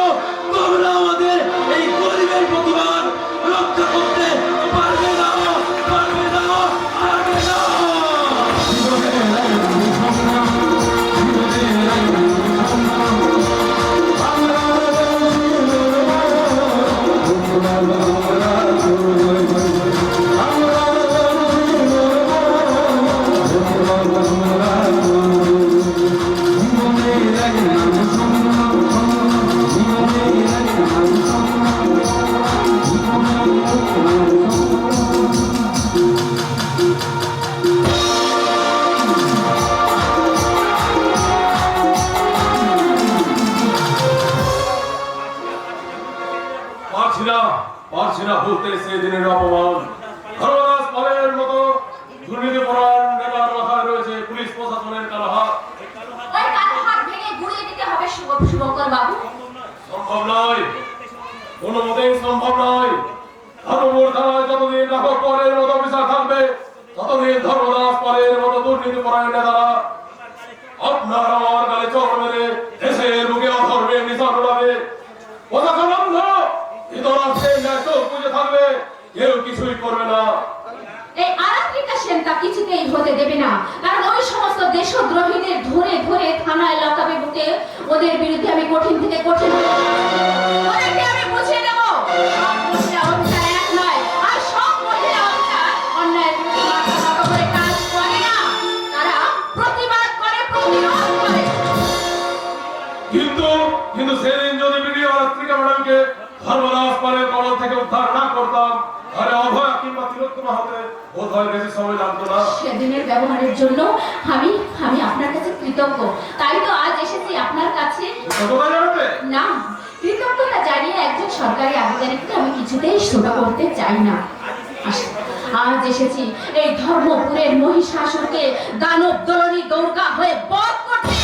তোমরা আমাদের এই গরিবের প্রতিবাদ রক্ষা করতে পারবে না, পারবে না, পারবে না। পারছি না ভুলতে সেদিনের অপমান। ধর্মদাস পালের মতো দুর্নীতিপরায়ণ নেতার মাথায় রয়েছে পুলিশ প্রশাসনের কালো হাত। ওই কালো হাত ভেঙে গুড়িয়ে দিতে হবে শুভঙ্কর বাবু। সম্ভব নয়, কোনো মতেই সম্ভব নয়। ধর্মপুর থানায় যতদিন রাঘব পালের মতো অফিসার থাকবে, ততদিন ধর্মদাস পালের মতো দুর্নীতিপরায়ণ নেতারা আপনার আমার গালে চড় মেরে দেশের বুকে অধর্মের নিশান উড়াবে। প্রশাসন অন্ধ, ধৃতরাষ্ট্রের ন্যায় চোখ বুজে থাকবে, কেউ কিছুই করবে না। এই আরাত্রিকা সেন তা কিছুতেই হতে দেবে না, কারণ ওই সমস্ত দেশদ্রোহীদের ধরে ধরে থানায় লকাবে বুকে ওদের বিরুদ্ধে আমি কঠিন থেকে কঠিন ওদেরকে আমি বুঝিয়ে দেব। সব মহিলা অফিসার এক নয়, আর সব মহিলা অফিসার অন্যায়ের বিরুদ্ধে মাথা নত করে কাজ করে না, তারা প্রতিবাদ করে, প্রতিরোধ করে। কিন্তু সেদিন যদি ভিডিও আরাত্রিকা ম্যাডামকে ধর্মদাস পালের কবল থেকে উদ্ধার না করতাম, আরে অভয় কিংবা তিলোত্তমা হতে বোধ হয় বেশি সময় লাগতো না। সেদিনের ব্যবহারের জন্য আমি আপনার কাছে কৃতজ্ঞ, তাই তো আজ এসেছি আপনার কাছে। কতটা জানাতে না, কৃতজ্ঞতা জানিয়ে একজন সরকারি আধিকারিককে আমি কিছুতেই ছোট করতে চাই না। আজ এসেছি এই ধর্মপুরের মহিষাসুরকে দানব দলনী দৌড়কা হয়ে বধ করতে,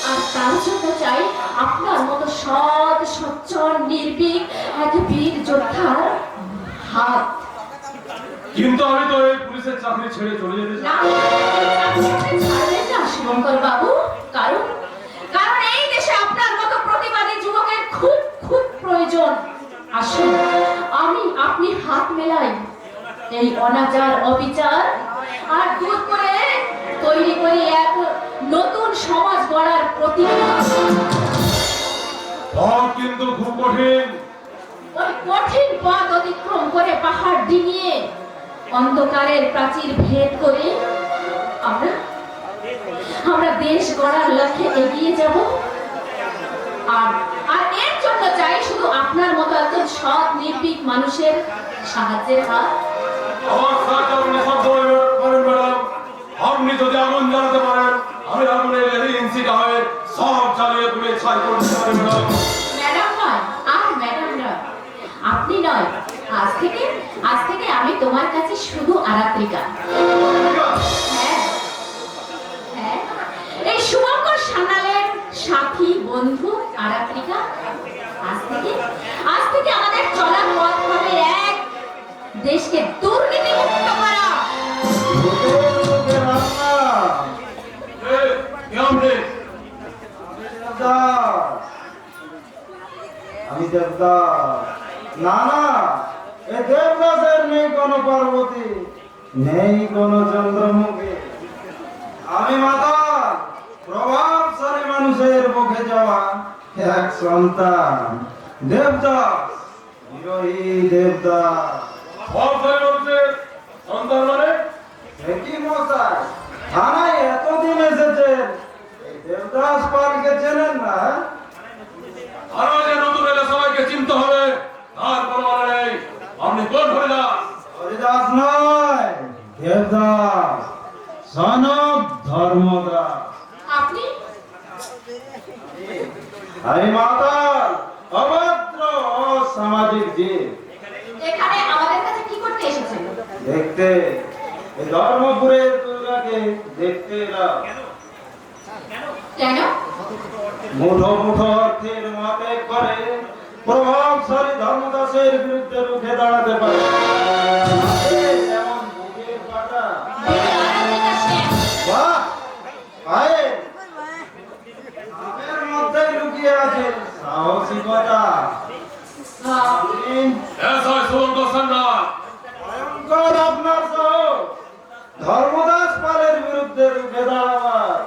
আর তার জন্য চাই আপনার মতো সৎ সচ্চর নির্ভীক এক বীর যোদ্ধার হাত। কিন্তু আমি তো এই পুলিশের চাকরি ছেড়ে চলে যেতে চাই না, ছাড়বেন না শুভঙ্কর বাবু, কারণ এই দেশে আপনার মতো প্রতিবাদী যুবকের খুব খুব প্রয়োজন। আসুন আপনি হাত মেলাই এই অনাচার অবিচার আর দূর করে তৈরি করি এক নতুন সমাজ গড়ার প্রতিজ্ঞা। কিন্তু খুব কঠিন। ওই কঠিন পথ অতিক্রম করে পাহাড় ডিঙিয়ে অন্ধকারের প্রাচীর ভেদ করে আমরা আমরা দেশ গড়ার লক্ষ্যে এগিয়ে যাব। আর আর এর জন্য চাই শুধু আপনার মতো একজন সৎ নির্ভীক মানুষের সাহায্যের হাত। আমার সাহায্য আপনি সব সময় করেন ম্যাডাম। আপনি যদি আগুন জ্বালাতে পারেন, আমি আগুনের এজেন্সিটা হয়ে সব জ্বালিয়ে পুড়িয়ে ছাই করে দিতে পারি ম্যাডাম। ম্যাডাম নয়, আর ম্যাডাম নয়, আপনি নয়, আজ থেকে আমি তোমার কাছে শুধু আরাত্রিকা। হ্যাঁ, হ্যাঁ, এই শুভঙ্কর সান্যালের সাথী বন্ধু আরাত্রিকা। আজ থেকে আমাদের চলার পথ হবে এক, দেশকে দুর্নীতি মুক্ত করা। আমি দেবদাস। না না, এ দেবদাসের নেই কোনো পার্বতী, নেই কোনো চন্দ্রমুখী। আমি মাতাল, প্রভাবশালী মানুষের মুখে যাওয়া এক সন্তান। দেবদাস, বিরোহী দেবদাস। সন্তান মানে একই মশাই, থানায় এতদিন এসেছেন, এই দেবদাস পালকে চেনেন না? আরো যে নতুন এলে সবাইকে চিনতে হবে, তার কোনো মানে নেই। আপনি কোন হরিদাস? হরিদাস নয়, দেবদাস, son of ধর্মদাস। আপনি আমি মাতাল, অভদ্র, অসামাজিক জীব। এখানে আমাদের কাছে কি করতে এসেছেন? দেখতে, এই ধর্মপুরের দুর্গাকে দেখতে এলাম। কেন? মুঠো মুঠো অর্থের মাপে করে প্রভাবশালী ধর্মদাসের বিরুদ্ধে রুখে দাঁড়াতে পারে এমন বুকের পাটা। আরাত্রিকা সেন। বাহ! আয়ে! নামের মধ্যেই লুকিয়ে আছে সাহসিকতা। আপনি এসআই শুভঙ্কর সান্যাল। ভয়ঙ্কর আপনার সাহস, ধর্মদাস পালের বিরুদ্ধে রুখে দাঁড়াবার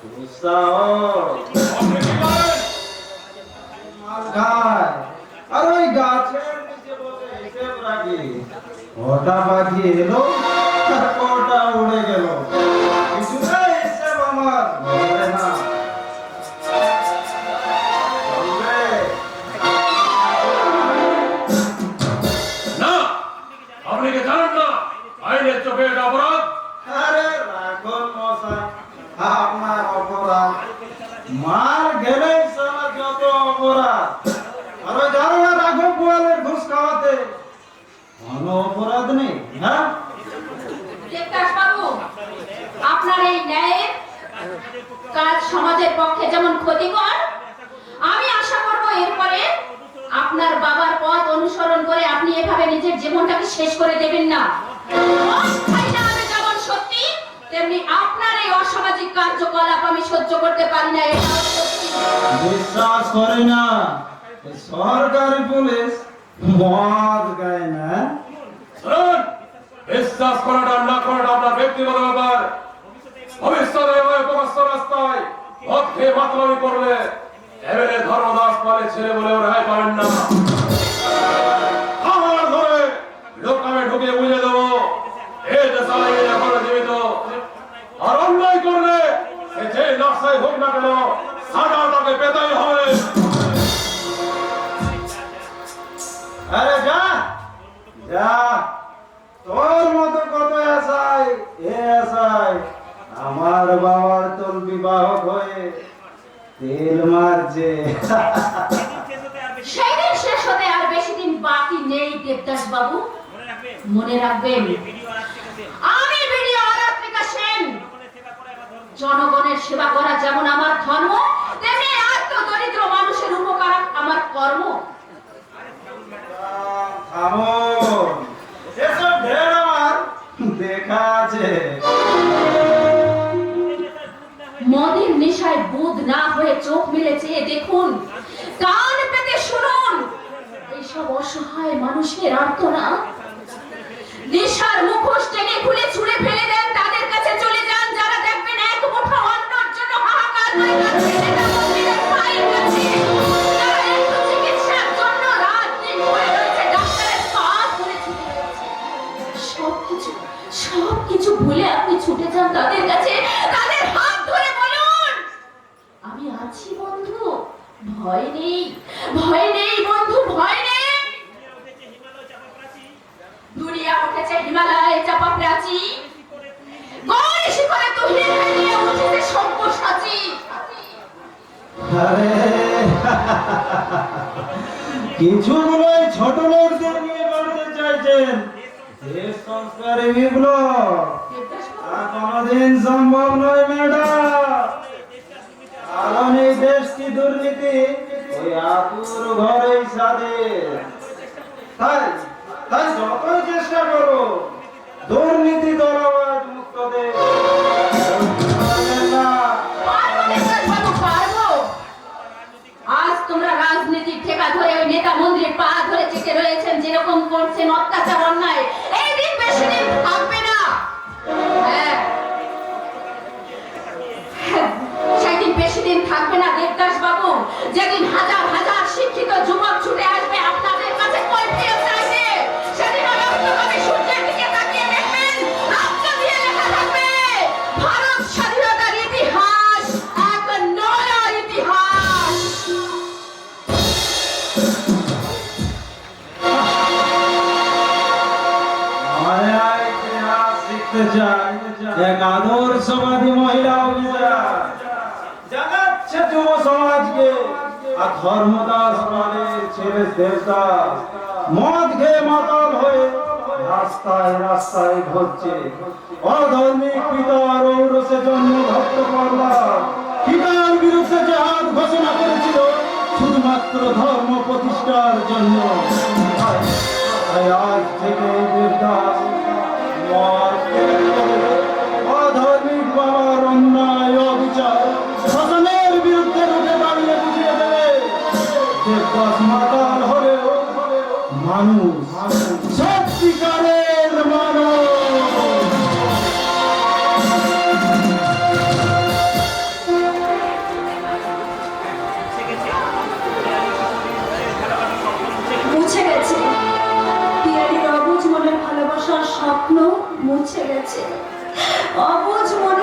দুঃসাহস। আপনি কি করেন? মাল খায়, আর ওই গাছের নিচে বসে হিসেব রাখি, কটা পাখি এলো আর কটা উড়ে গেল, কিছুটাই হিসেব আমার ধরে না। চলবে? না, আপনি কি জানেন না আইনের চোখে এটা অপরাধ? আরে রাখুন মশাই, আপনার অপরাধ মার গেলে সারা যত অপরাধ। আর ওই দারোগা রাঘব গোয়ালের ঘুষ খাওয়াতে কোনো অপরাধ নেই। হ্যাঁ, দেবদাস বাবু, আপনার এই ন্যায়ের কাজ সমাজের পক্ষে যেমন ক্ষতিকর, আমি আশা করব এরপরে আপনার বাবার পথ অনুসরণ করে আপনি এভাবে নিজের জীবনটাকে শেষ করে দেবেন না। অস্থায়ীটা আমি যেমন সত্যি, তেমনি আপনার এই অসামাজিক কার্যকলাপ আমি সহ্য করতে পারি না, এটাও সত্যি। বিশ্বাস করে না, এই সরকারি পুলিশ মদ গায় না। শুনুন, বিশ্বাস করাটা না করাটা আপনার ব্যক্তিগত ব্যাপার। ভবিষ্যতে এভাবে প্রকাশ্য রাস্তায় মদ খেয়ে মাতলামি করলে এমএলএ ধর্মদাস পালে ছেলে বলেও রেহাই পাবেন না। আমার ধরে লোকামে ঢুকে বুঝে দেবো এই দেশে এখন জীবিত। আর অন্যায় করলে সে যে নকশায় হোক না কেন সাজা তাকে পেতেই হবে। আরে যা যা, তোর মতো কত আসাই এ আসাই আমার বাবার তোর বিবাহক হয়ে তেল মারছে। সেই দিন শেষ হতে আর বেশি দিন বাকি নেই দেবদাস বাবু, মনে রাখবেন আমি ভিডিও আরাত্রিকা সেন। জনগণের সেবা করা যেমন আমার ধর্ম, তেমনি আর্ত দরিদ্র মানুষের উপকার আমার কর্ম। থামুন, এসব ঢের আমার দেখা আছে। মদের নেশায় বুধ না হয়ে চোখ মেলে চেয়ে দেখুন, কান পেতে শুনুন এইসব অসহায় মানুষের আর্তনাদ। নেশার মুখোশ টেনে খুলে ছুঁড়ে ফেলে দেন, তাদের কাছে চলে যান যারা দেখবেন এক মুঠো অন্নর জন্য হাহাকার করে কাঁদছে নেতা মন্ত্রীদের পায়ের কাছে, যারা একটু চিকিৎসার জন্য রাত দিন পড়ে রয়েছে ডাক্তারের পা ধরে ছুটে রয়েছে। সবকিছু ভুলে আপনি ছুটে যান তাদের কাছে, তাদের হাত বন্ধু, ভয় নেই, ভয় নেই বন্ধু, ভয় নেই। দুনিয়া উঠেছে হিমালয় চাপা প্রাচী, গৌরী শিখরে তুহিন হয়ে উঠেছে সব্যসাচী। আরে কিছু গুলোই ছোট লোকদের নিয়ে করতে চাইছেন, দেশ সংস্কারে বিপ্লব তা কোনোদিন সম্ভব নয় ম্যাডাম। কারণ এই দেশটি দুর্নীতি ওই আতুর ঘরেই সাধে। তাই তাই যতই চেষ্টা করো দুর্নীতি দলাবাজ মুক্ত দেশ পারবেন না। পারবো দেবদাস বাবু, পারবো। আজ তোমরা রাজনীতির ঠেকা ধরে ওই নেতা মন্ত্রীর পা ধরে চেটে রয়েছেন, যেরকম করছেন অত্যাচার অন্যায়, এই দিন বেশি দিন থাকবে না। হ্যাঁ, সেদিন বেশি দিন থাকবে না দেবদাস বাবু, যেদিন হাজার হাজার শিক্ষিত যুবক ছুটে আসবে আপনাদের কাছে কৈফিয়ত চাইতে। সেদিন ওই অস্তগামী সূর্যের দিকে তাকিয়ে দেখবেন, রক্ত দিয়ে লেখা থাকবে ভারত স্বাধীনতার ইতিহাস, এক নয়া ইতিহাস। মায়া ইতিহাস শিখতে চাই এক আদর্শবাদী মহিলা অফিসার, জানাচ্ছে যুব সমাজকে আর ধর্মদাস বাদের ছেলে দেবদাস মদ খেয়ে মাতাল হয়ে রাস্তায় রাস্তায় ঘুরছে। অধর্মিক পিতার ঔরসে জন্ম ভক্ত প্রহ্লাদ পিতার বিরুদ্ধে জেহাদ ঘোষণা করেছিল শুধুমাত্র ধর্ম প্রতিষ্ঠার জন্য। তাই আজ থেকে দেবদাস মদ ত্যাগ করে অধর্মিক বাবার অন্যায় অবিচার শাসনের বিরুদ্ধে রুখে দাঁড়িয়ে বুঝিয়ে দেবে দেবদাস মাতাল হলেও মানুষ, সত্যিকারের মানুষ। মুছে গেছে পিয়ারির অবুঝ মনের ভালোবাসার স্বপ্ন, মুছে গেছে অবুঝ মনের